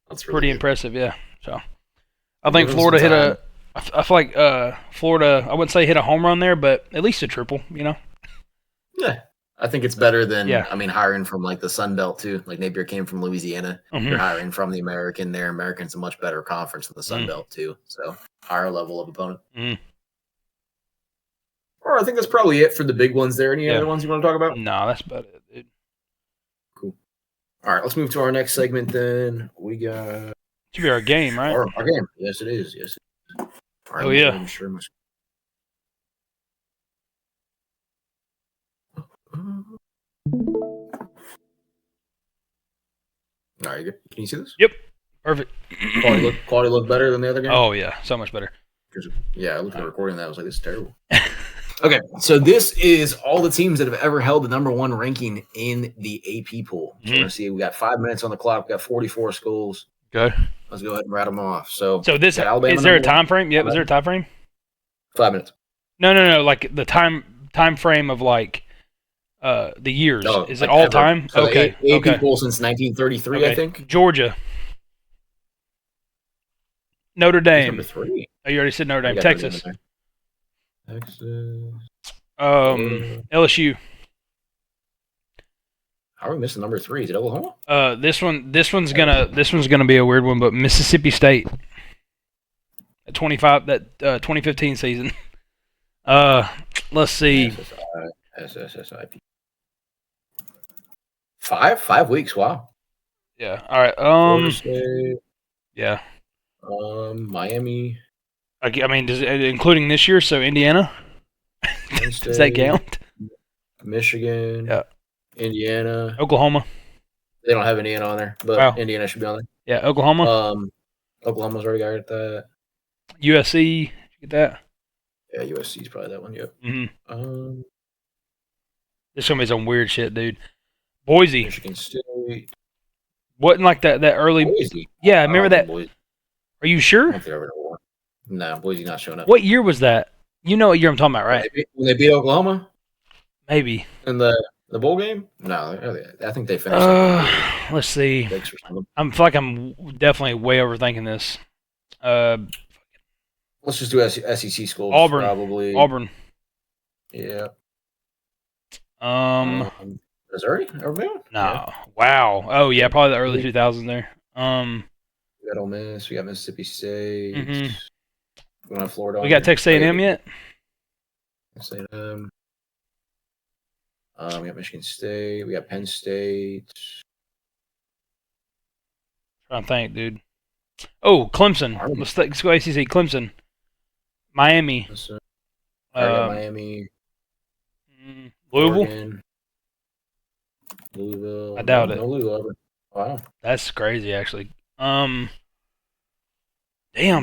[SPEAKER 1] That's really
[SPEAKER 2] pretty
[SPEAKER 1] good.
[SPEAKER 2] Impressive, yeah. So I think Florida hit a. I feel like Florida. I wouldn't say hit a home run there, but at least a triple. You know.
[SPEAKER 1] Yeah, I think it's better than I mean hiring from like the Sun Belt too. Like Napier came from Louisiana. You're hiring from the American. There, American's a much better conference than the Sun Belt too. So higher level of opponent. Or I think that's probably it for the big ones there. Any other ones you want to talk about?
[SPEAKER 2] No, that's about it, dude.
[SPEAKER 1] Cool. All right, let's move to our next segment then. We got...
[SPEAKER 2] Should be our game, right?
[SPEAKER 1] Our game. Yes, it is. Yes. All right,
[SPEAKER 2] oh, yeah.
[SPEAKER 1] I'm sure. All right, good. Can you see this?
[SPEAKER 2] Yep. Perfect.
[SPEAKER 1] Quality look better than the other game?
[SPEAKER 2] Oh, yeah. So much better.
[SPEAKER 1] Yeah, I looked at the recording that. I was like, this is terrible. Okay, so this is all the teams that have ever held the number one ranking in the AP pool. So let's see, we got 5 minutes on the clock. We got 44 schools.
[SPEAKER 2] Okay.
[SPEAKER 1] Let's go ahead and rattle them off. So
[SPEAKER 2] this is there a time frame? Yep. Is there a time frame?
[SPEAKER 1] 5 minutes.
[SPEAKER 2] No. Like the time frame of like the years.
[SPEAKER 1] Oh,
[SPEAKER 2] is it all
[SPEAKER 1] ever.
[SPEAKER 2] time?
[SPEAKER 1] So
[SPEAKER 2] okay.
[SPEAKER 1] AP pool since 1933, I think.
[SPEAKER 2] Georgia. Notre Dame.
[SPEAKER 1] Number 3.
[SPEAKER 2] Oh, you already said Notre Dame. Texas.
[SPEAKER 1] Texas.
[SPEAKER 2] LSU.
[SPEAKER 1] How are we missing number 3? Is it Oklahoma?
[SPEAKER 2] This one's gonna be a weird one, but Mississippi State. At 2015 season. Let's see.
[SPEAKER 1] SSIP. 5 weeks. Wow.
[SPEAKER 2] Yeah. All right. Yeah.
[SPEAKER 1] Miami.
[SPEAKER 2] I mean, including this year, so Indiana. Does that count?
[SPEAKER 1] Michigan.
[SPEAKER 2] Yeah.
[SPEAKER 1] Indiana.
[SPEAKER 2] Oklahoma.
[SPEAKER 1] They don't have Indiana on there, but Indiana should be on there.
[SPEAKER 2] Yeah, Oklahoma.
[SPEAKER 1] Oklahoma's already got that.
[SPEAKER 2] USC. Did you get that?
[SPEAKER 1] Yeah, USC's probably that one. Yep.
[SPEAKER 2] This gonna be some weird shit, dude. Boise.
[SPEAKER 1] Michigan State.
[SPEAKER 2] Wasn't like that early.
[SPEAKER 1] Boise.
[SPEAKER 2] Yeah, I remember that.
[SPEAKER 1] Boise.
[SPEAKER 2] Are you sure?
[SPEAKER 1] No, Boise's not showing up.
[SPEAKER 2] What year was that? You know what year I'm talking about, right?
[SPEAKER 1] When they beat Oklahoma?
[SPEAKER 2] Maybe.
[SPEAKER 1] In the bowl game? No, I think they finished.
[SPEAKER 2] Let's see. I feel like I'm definitely way overthinking this.
[SPEAKER 1] Let's just do SEC schools.
[SPEAKER 2] Auburn.
[SPEAKER 1] Probably.
[SPEAKER 2] Auburn.
[SPEAKER 1] Yeah. Missouri?
[SPEAKER 2] No. Yeah. Wow. Oh, yeah, probably the early 2000s there.
[SPEAKER 1] We We got Ole Miss. We got Mississippi State.
[SPEAKER 2] Mm-hmm.
[SPEAKER 1] We don't have Florida.
[SPEAKER 2] We got Texas A&M yet?
[SPEAKER 1] Texas A&M. We got Michigan State. We got Penn State.
[SPEAKER 2] Trying to think, dude. Oh, Clemson. Let's go ACC. Clemson. Miami.
[SPEAKER 1] I got Miami.
[SPEAKER 2] Louisville.
[SPEAKER 1] Oregon, Louisville.
[SPEAKER 2] I doubt it.
[SPEAKER 1] No Louisville. Wow.
[SPEAKER 2] That's crazy, actually. Damn,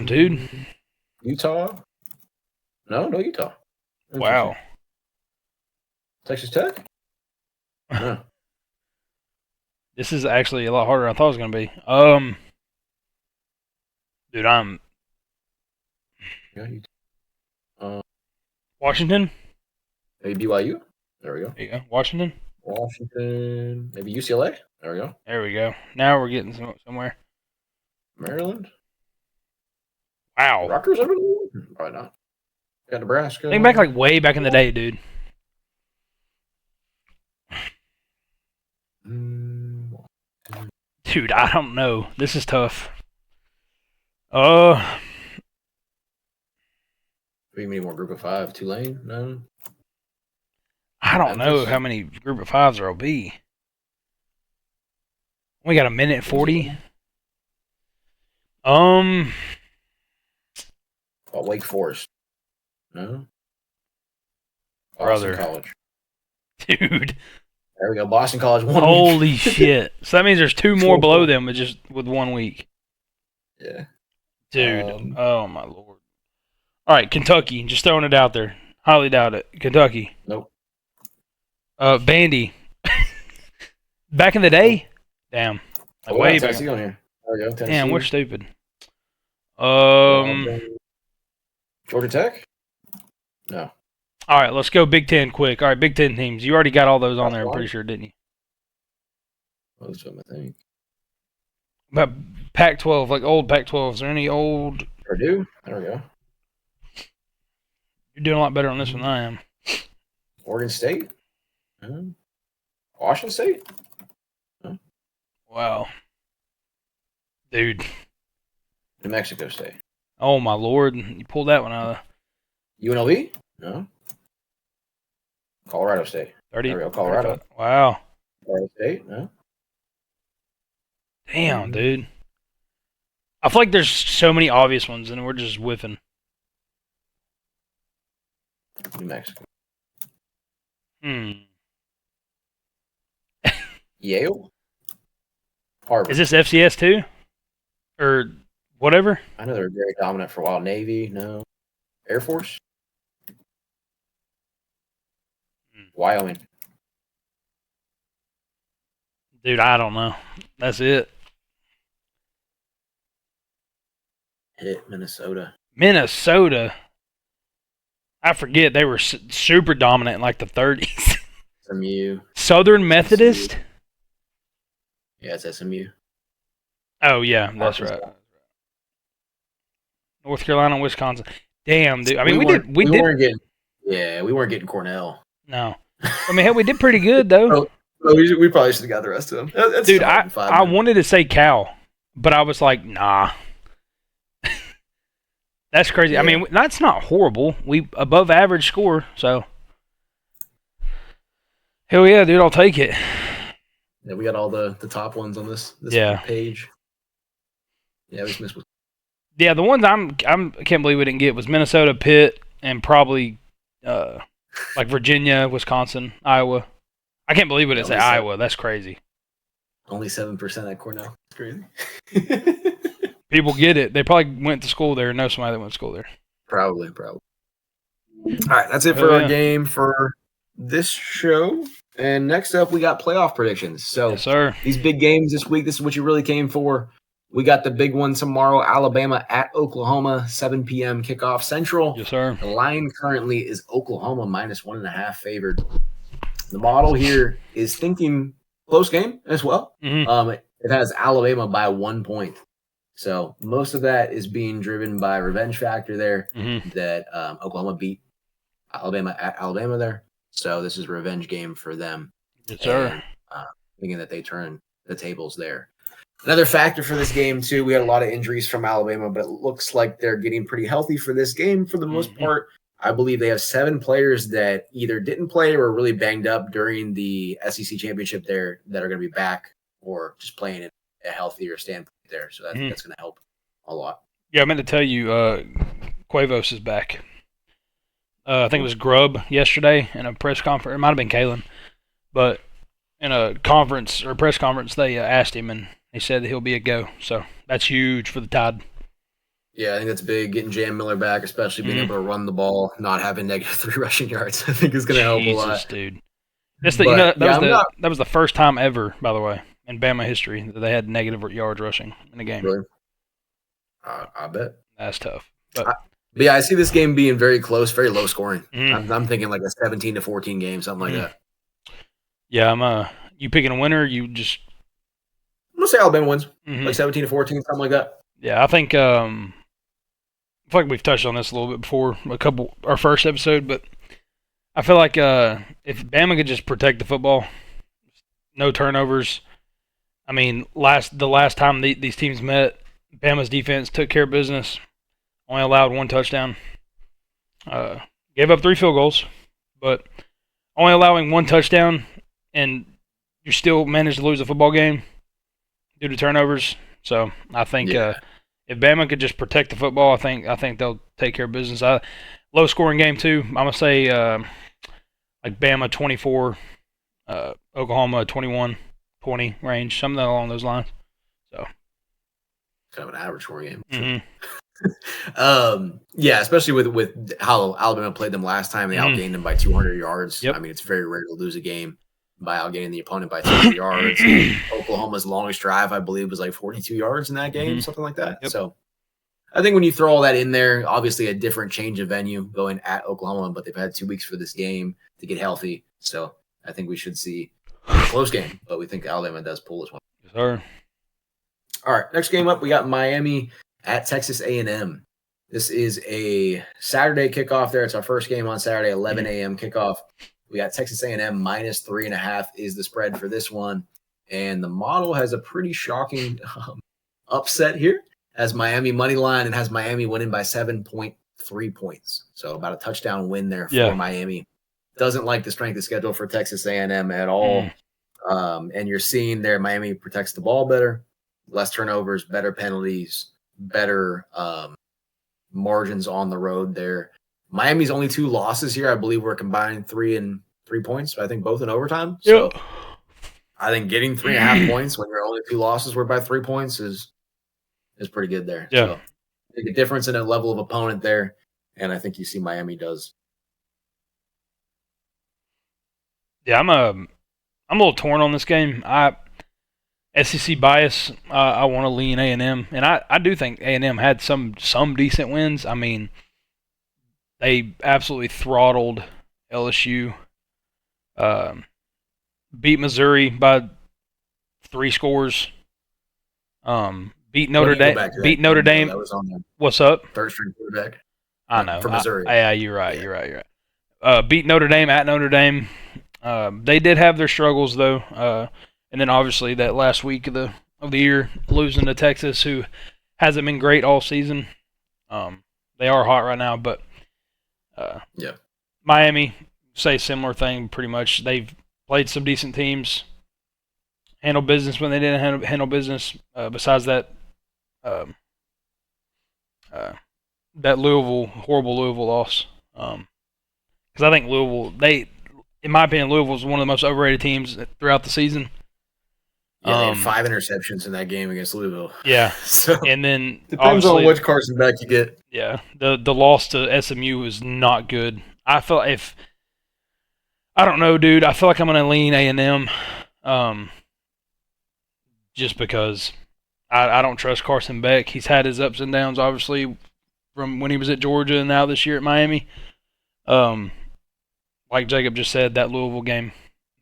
[SPEAKER 2] dude.
[SPEAKER 1] Utah? No Utah.
[SPEAKER 2] Wow.
[SPEAKER 1] Texas Tech? No.
[SPEAKER 2] This is actually a lot harder than I thought it was going to be. Dude, I'm... Washington?
[SPEAKER 1] Maybe BYU? There we go.
[SPEAKER 2] There you go. Washington?
[SPEAKER 1] Maybe UCLA? There we go.
[SPEAKER 2] There we go. Now we're getting somewhere.
[SPEAKER 1] Maryland?
[SPEAKER 2] Wow.
[SPEAKER 1] Rutgers? Probably not. Got Nebraska.
[SPEAKER 2] Think back like way back in the day, dude. Dude, I don't know. This is tough.
[SPEAKER 1] We need more group of 5. Tulane? No.
[SPEAKER 2] I don't know how many group of 5s there'll be. We got a minute 40.
[SPEAKER 1] Wake Forest. No.
[SPEAKER 2] Brother.
[SPEAKER 1] Boston College.
[SPEAKER 2] Dude.
[SPEAKER 1] There we go. Boston College.
[SPEAKER 2] Holy shit. So that means there's 2 more below them with 1 week.
[SPEAKER 1] Yeah.
[SPEAKER 2] Dude. Oh, my Lord. All right, Kentucky. Just throwing it out there. Highly doubt it. Kentucky.
[SPEAKER 1] Nope.
[SPEAKER 2] Vandy. Back in the day? Damn. Like way back.
[SPEAKER 1] Tennessee on here. There we go. Tennessee.
[SPEAKER 2] Damn, we're stupid.
[SPEAKER 1] Georgia Tech? No.
[SPEAKER 2] All right, let's go Big Ten quick. All right, Big Ten teams. You already got all those on there, I'm pretty sure, didn't you?
[SPEAKER 1] Most of them, I think.
[SPEAKER 2] But Pac-12, like old Pac-12. Is there any old?
[SPEAKER 1] Purdue? There we go.
[SPEAKER 2] You're doing a lot better on this one than I am.
[SPEAKER 1] Oregon State? Washington State?
[SPEAKER 2] Wow. Dude.
[SPEAKER 1] New Mexico State.
[SPEAKER 2] Oh, my Lord. You pulled that one out of
[SPEAKER 1] the... UNLV? No. Colorado State.
[SPEAKER 2] 30.
[SPEAKER 1] There we go, Colorado.
[SPEAKER 2] 35. Wow.
[SPEAKER 1] Colorado State? No.
[SPEAKER 2] Damn, dude. I feel like there's so many obvious ones, and we're just whiffing.
[SPEAKER 1] New Mexico. Yale? Harvard.
[SPEAKER 2] Is this FCS too? Or whatever?
[SPEAKER 1] I know they were very dominant for a while. Navy? No. Air Force? Wyoming.
[SPEAKER 2] Dude, I don't know. That's it.
[SPEAKER 1] Hit Minnesota.
[SPEAKER 2] Minnesota. I forget. They were super dominant in like the 30s.
[SPEAKER 1] SMU.
[SPEAKER 2] Southern Methodist?
[SPEAKER 1] SMU. Yeah, it's SMU.
[SPEAKER 2] Oh, yeah. That's right. North Carolina, Wisconsin. Damn, dude. I mean, we weren't
[SPEAKER 1] getting Cornell.
[SPEAKER 2] No. I mean, hell, we did pretty good, though.
[SPEAKER 1] We probably should have got the rest of them. That's
[SPEAKER 2] dude, I wanted to say Cal, but I was like, nah. That's crazy. Yeah. I mean, that's not horrible. We above average score, so. Hell yeah, dude, I'll take it.
[SPEAKER 1] Yeah, we got all the top ones on this page. Yeah, we just missed.
[SPEAKER 2] Yeah, the ones I can't believe we didn't get was Minnesota, Pitt, and probably like Virginia, Wisconsin, Iowa. I can't believe we didn't say Iowa. That's crazy.
[SPEAKER 1] Only 7% at Cornell. It's crazy.
[SPEAKER 2] People get it. They probably went to school there and know somebody that went to school there.
[SPEAKER 1] Probably. All right, that's it for our game for this show. And next up, we got playoff predictions. So
[SPEAKER 2] yes, sir.
[SPEAKER 1] These big games this week, this is what you really came for. We got the big one tomorrow, Alabama at Oklahoma, 7 p.m. kickoff Central.
[SPEAKER 2] Yes, sir.
[SPEAKER 1] The line currently is Oklahoma -1.5 favored. The model here is thinking close game as well.
[SPEAKER 2] Mm-hmm.
[SPEAKER 1] It has Alabama by 1 point. So most of that is being driven by revenge factor there that Oklahoma beat Alabama at Alabama there. So this is a revenge game for them.
[SPEAKER 2] Yes, sir.
[SPEAKER 1] Thinking that they turn the tables there. Another factor for this game, too, we had a lot of injuries from Alabama, but it looks like they're getting pretty healthy for this game for the most part. I believe they have 7 players that either didn't play or were really banged up during the SEC championship there that are going to be back or just playing at a healthier standpoint there. So that's going to help a lot.
[SPEAKER 2] Yeah, I meant to tell you, Quavos is back. I think it was Grubb yesterday in a press conference. It might have been Kalen, but in a conference or press conference, they asked him, and he said that he'll be a go. So that's huge for the Tide.
[SPEAKER 1] Yeah, I think that's big. Getting Jam Miller back, especially being able to run the ball, not having -3 rushing yards, I think is going to help a lot.
[SPEAKER 2] Dude. That was the first time ever, by the way, in Bama history that they had negative yards rushing in a game.
[SPEAKER 1] Really? I bet.
[SPEAKER 2] That's tough.
[SPEAKER 1] But yeah, I see this game being very close, very low scoring. I'm thinking like a 17-14 game, something like that.
[SPEAKER 2] Yeah, you picking a winner? You just
[SPEAKER 1] I'm gonna say Alabama wins, like 17-14, something like that.
[SPEAKER 2] Yeah, I think I feel like we've touched on this a little bit before, our first episode, but I feel like if Bama could just protect the football, no turnovers. I mean, the last time these teams met, Bama's defense took care of business, only allowed 1 touchdown, gave up 3 field goals, but only allowing 1 touchdown, and you still managed to lose a football game due to turnovers. So I think if Bama could just protect the football, I think they'll take care of business. Low scoring game too. I'm gonna say like Bama 24, Oklahoma 21-20 range, something along those lines. So
[SPEAKER 1] kind of an average scoring game. Yeah, especially with how Alabama played them last time. They outgained them by 200 yards.
[SPEAKER 2] Yep.
[SPEAKER 1] I mean, it's very rare to lose a game by outgaining the opponent by 200 yards. Oklahoma's longest drive, I believe, was like 42 yards in that game, something like that.
[SPEAKER 2] Yep.
[SPEAKER 1] So I think when you throw all that in there, obviously a different change of venue going at Oklahoma, but they've had 2 weeks for this game to get healthy. So I think we should see a close game, but we think Alabama does pull this one.
[SPEAKER 2] Yes, sir.
[SPEAKER 1] All right, next game up, we got Miami at Texas A&M. This is a Saturday kickoff there. It's our first game on Saturday, 11 a.m. kickoff. We got Texas A&M -3.5 is the spread for this one. And the model has a pretty shocking upset here. Has Miami money line and has Miami winning by 7.3 points. So about a touchdown win there for Miami. Doesn't like the strength of schedule for Texas A&M at all. And you're seeing there Miami protects the ball better, less turnovers, better penalties, better margins on the road there. Miami's only 2 losses here. I believe we're combined 3 points. I think both in overtime. So I think getting 3.5 points when your only 2 losses were by 3 points is pretty good there.
[SPEAKER 2] Yeah.
[SPEAKER 1] So I think a difference in a level of opponent there, and I think you see Miami does.
[SPEAKER 2] Yeah, I'm a little torn on this game. SEC bias. I want to lean A&M, and I do think A&M had some decent wins. I mean, they absolutely throttled LSU. Beat Missouri by 3 scores. Beat Notre Dame.
[SPEAKER 1] That was on the
[SPEAKER 2] What's up?
[SPEAKER 1] third string quarterback.
[SPEAKER 2] I know.
[SPEAKER 1] For Missouri.
[SPEAKER 2] Yeah, you're right. You're right. Beat Notre Dame at Notre Dame. They did have their struggles though. And then obviously that last week of the year, losing to Texas, who hasn't been great all season. They are hot right now, but Miami, say similar thing pretty much. They've played some decent teams, handled business when they didn't handle business. Besides that, that horrible Louisville loss. Because I think Louisville, in my opinion, Louisville is one of the most overrated teams throughout the season.
[SPEAKER 1] Yeah, they had 5 interceptions in that game against Louisville.
[SPEAKER 2] Yeah.
[SPEAKER 1] So
[SPEAKER 2] and then
[SPEAKER 1] depends on which Carson Beck you get.
[SPEAKER 2] Yeah. The loss to SMU was not good. I don't know, dude. I feel like I'm gonna lean A&M. Just because I don't trust Carson Beck. He's had his ups and downs, obviously, from when he was at Georgia and now this year at Miami. Like Jacob just said, that Louisville game,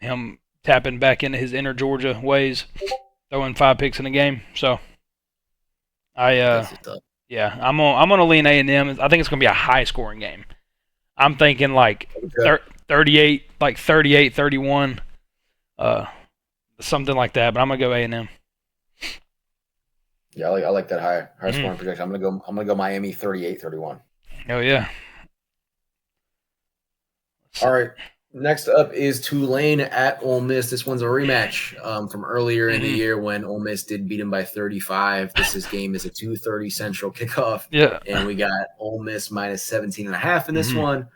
[SPEAKER 2] him tapping back into his inner Georgia ways, throwing 5 picks in a game. So, I'm gonna lean A&M. I think it's gonna be a high scoring game. I'm thinking like 38, 31, something like that. But I'm gonna go A&M.
[SPEAKER 1] Yeah, I like that high scoring projection. I'm gonna go Miami 38-31.
[SPEAKER 2] Oh yeah.
[SPEAKER 1] All right. Next up is Tulane at Ole Miss. This one's a rematch from earlier in the year when Ole Miss did beat them by 35. This game is a 2:30 Central kickoff.
[SPEAKER 2] Yeah.
[SPEAKER 1] And we got Ole Miss minus 17.5 in this one.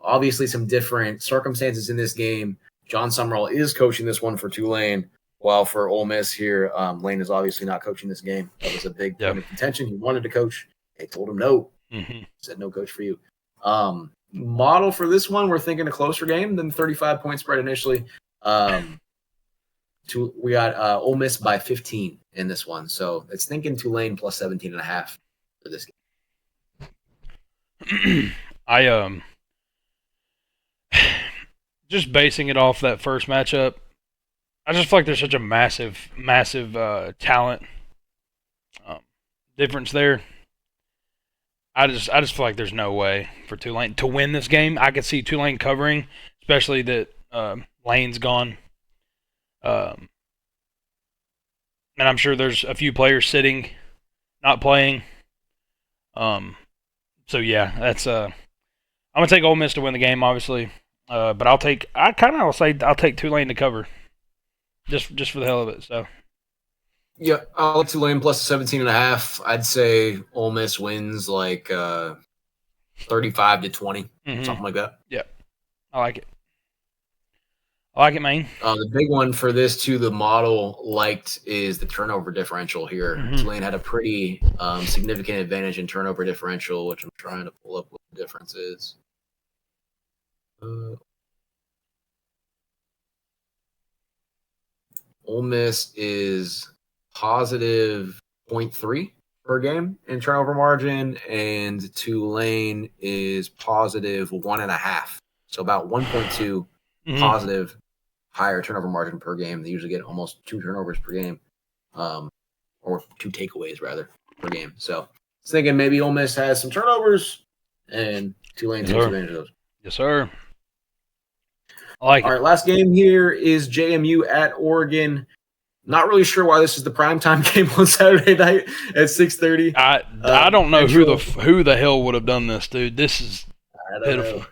[SPEAKER 1] Obviously, some different circumstances in this game. John Summerall is coaching this one for Tulane, while for Ole Miss here, Lane is obviously not coaching this game. That was a big point of contention. He wanted to coach. They told him no. Said no coach for you. Model for this one, we're thinking a closer game than 35-point spread initially. We got Ole Miss by 15 in this one, so it's thinking Tulane plus 17.5 for this
[SPEAKER 2] game. I just basing it off that first matchup, I just feel like there's such a massive talent difference there. I just feel like there's no way for Tulane to win this game. I could see Tulane covering, especially that Lane's gone. And I'm sure there's a few players sitting, not playing. So yeah, that's I'm gonna take Ole Miss to win the game, obviously. But I'll take Tulane to cover, just for the hell of it. So.
[SPEAKER 1] Yeah, I'll let Tulane plus 17.5. I'd say Ole Miss wins like 35-20, something like that.
[SPEAKER 2] Yeah, I like it. I like it, man.
[SPEAKER 1] The big one for this, too, the model liked is the turnover differential here. Tulane had a pretty significant advantage in turnover differential, which I'm trying to pull up what the difference is. Ole Miss is positive 0.3 per game in turnover margin, and Tulane is positive 1.5. So about 1.2 positive higher turnover margin per game. They usually get almost 2 turnovers per game, or 2 takeaways rather per game. So I was thinking maybe Ole Miss has some turnovers, and Tulane takes advantage of those.
[SPEAKER 2] Yes, sir. I like it.
[SPEAKER 1] All right, last game here is JMU at Oregon. Not really sure why this is the primetime game on Saturday night at 6:30.
[SPEAKER 2] I don't know who the hell would have done this, dude. This is pitiful.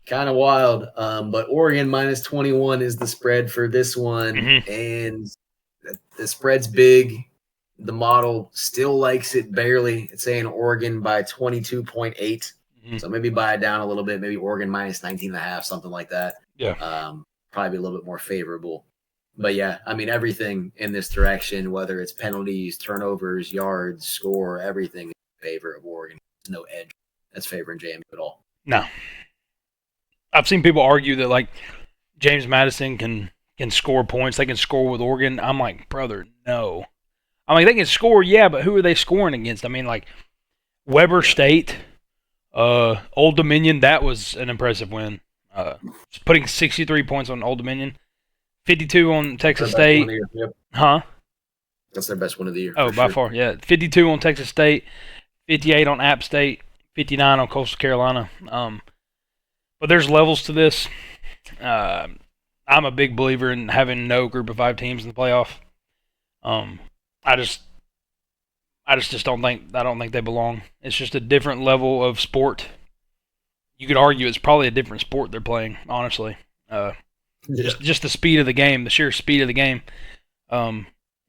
[SPEAKER 1] Kind of wild. But Oregon minus 21 is the spread for this one, and the spread's big. The model still likes it barely. It's saying Oregon by 22.8. So maybe buy it down a little bit. Maybe Oregon minus 19.5, something like that.
[SPEAKER 2] Yeah.
[SPEAKER 1] Probably be a little bit more favorable. But yeah, I mean, everything in this direction, whether it's penalties, turnovers, yards, score, everything in favor of Oregon. There's no edge that's favoring JMU at all.
[SPEAKER 2] No. I've seen people argue that, like, James Madison can score points. They can score with Oregon. I'm like, brother, no. I'm like, they can score, yeah, but who are they scoring against? I mean, like, Weber State, Old Dominion, that was an impressive win. Putting 63 points on Old Dominion. 52 on Texas State. Huh?
[SPEAKER 1] That's their best win of the year.
[SPEAKER 2] Oh, by far, yeah. 52 on Texas State, 58 on App State, 59 on Coastal Carolina. But there's levels to this. I'm a big believer in having no group of 5 teams in the playoff. I just don't think they belong. It's just a different level of sport. You could argue it's probably a different sport they're playing, honestly. Just the speed of the game, the sheer speed of the game.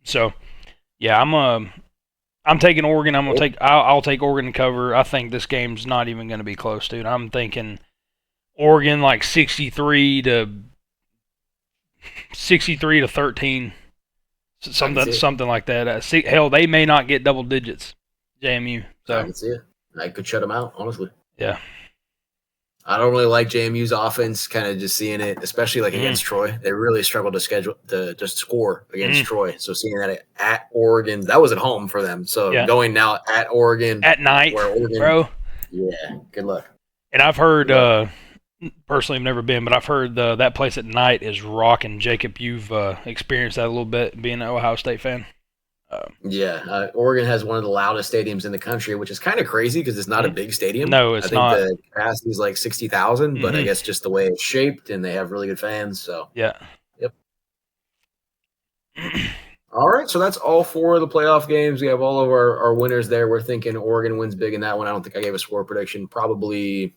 [SPEAKER 2] So yeah, I'm taking Oregon. I'll take Oregon to cover. I think this game's not even going to be close, dude. I'm thinking Oregon like 63 to 13. Something like that. Hell, they may not get double digits. JMU. So
[SPEAKER 1] I can see it. I could shut them out, honestly.
[SPEAKER 2] Yeah.
[SPEAKER 1] I don't really like JMU's offense. Kind of just seeing it, especially like against Troy. They really struggled to just score against Troy. So seeing that at Oregon, that was at home for them. So going now at Oregon
[SPEAKER 2] at night,
[SPEAKER 1] where Oregon,
[SPEAKER 2] bro.
[SPEAKER 1] Yeah. Good luck.
[SPEAKER 2] And I've heard. Personally, I've never been, but I've heard that place at night is rocking. Jacob, you've experienced that a little bit, being an Ohio State fan.
[SPEAKER 1] Oregon has one of the loudest stadiums in the country, which is kind of crazy because it's not a big stadium.
[SPEAKER 2] No, it's not.
[SPEAKER 1] I think the capacity is like 60,000, but I guess just the way it's shaped, and they have really good fans. So
[SPEAKER 2] yeah.
[SPEAKER 1] Yep. All right, so that's all 4 of the playoff games. We have all of our winners there. We're thinking Oregon wins big in that one. I don't think I gave a score prediction. Probably,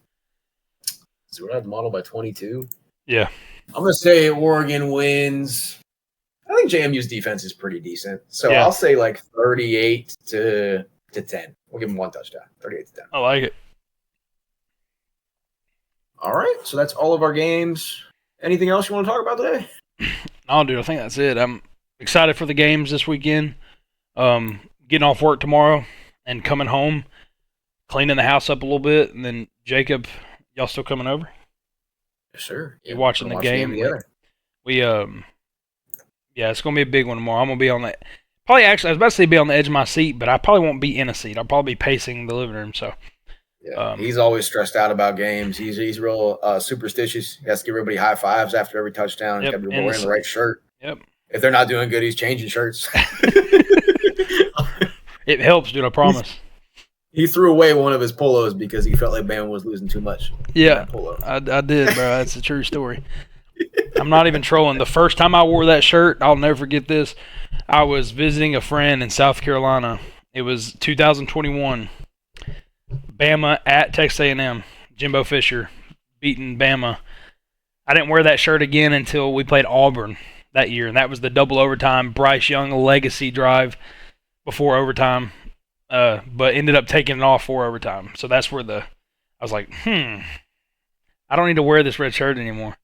[SPEAKER 1] see what I had the model by 22.
[SPEAKER 2] Yeah.
[SPEAKER 1] I'm going to say Oregon wins. I think JMU's defense is pretty decent. So
[SPEAKER 2] Yeah.
[SPEAKER 1] I'll say like 38 to 10. We'll give them 1 touchdown, 38 to 10.
[SPEAKER 2] I like it.
[SPEAKER 1] All right, so that's all of our games. Anything else you want to talk about today?
[SPEAKER 2] No, dude, I think that's it. I'm excited for the games this weekend. Getting off work tomorrow and coming home, cleaning the house up a little bit, and then Jacob, y'all still coming over?
[SPEAKER 1] Yes, sir.
[SPEAKER 2] You're watching the game
[SPEAKER 1] together.
[SPEAKER 2] Yeah, it's gonna be a big one tomorrow. I'm gonna be on that. Probably actually, I was about to say be on the edge of my seat, but I probably won't be in a seat. I'll probably be pacing the living room. So.
[SPEAKER 1] Yeah, he's always stressed out about games. He's real superstitious. He has to give everybody high fives after every touchdown. He's got to be wearing the right shirt.
[SPEAKER 2] Yep.
[SPEAKER 1] If they're not doing good, he's changing shirts.
[SPEAKER 2] It helps, dude. I promise.
[SPEAKER 1] He threw away one of his polos because he felt like Bama was losing too much.
[SPEAKER 2] Yeah, I did, bro. That's a true story. I'm not even trolling. The first time I wore that shirt, I'll never forget this. I was visiting a friend in South Carolina. It was 2021. Bama at Texas A&M. Jimbo Fisher beating Bama. I didn't wear that shirt again until we played Auburn that year, and that was the double overtime Bryce Young legacy drive before overtime, but ended up taking it off for overtime. So that's where I was like, I don't need to wear this red shirt anymore.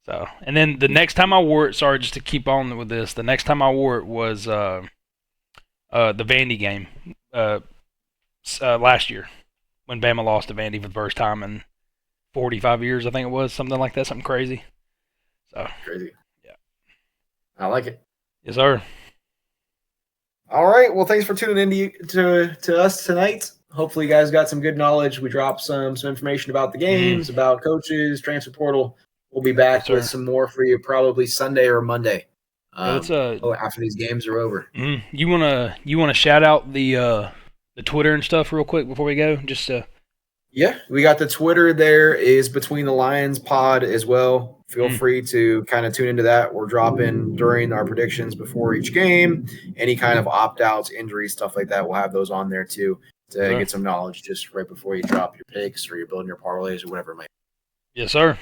[SPEAKER 2] So, and then the next time I wore it, sorry, just to keep on with this, the next time I wore it was the Vandy game last year when Bama lost to Vandy for the first time in 45 years, I think it was, something like that, something crazy. So
[SPEAKER 1] crazy.
[SPEAKER 2] Yeah.
[SPEAKER 1] I like it.
[SPEAKER 2] Yes, sir.
[SPEAKER 1] All right. Well, thanks for tuning in to us tonight. Hopefully, you guys got some good knowledge. We dropped some information about the games, about coaches, transfer portal. We'll be back with some more for you probably Sunday or Monday. After these games are over.
[SPEAKER 2] You wanna shout out the Twitter and stuff real quick before we go?
[SPEAKER 1] Yeah, we got the Twitter there is Between the Lions Pod as well. Feel free to kind of tune into that. We're dropping during our predictions before each game. Any kind of opt-outs, injuries, stuff like that, we'll have those on there too to get some knowledge just right before you drop your picks or you're building your parlays or whatever it might be.
[SPEAKER 2] Yes, sir.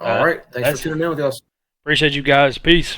[SPEAKER 1] All right. Thanks for tuning in with us.
[SPEAKER 2] Appreciate you guys. Peace.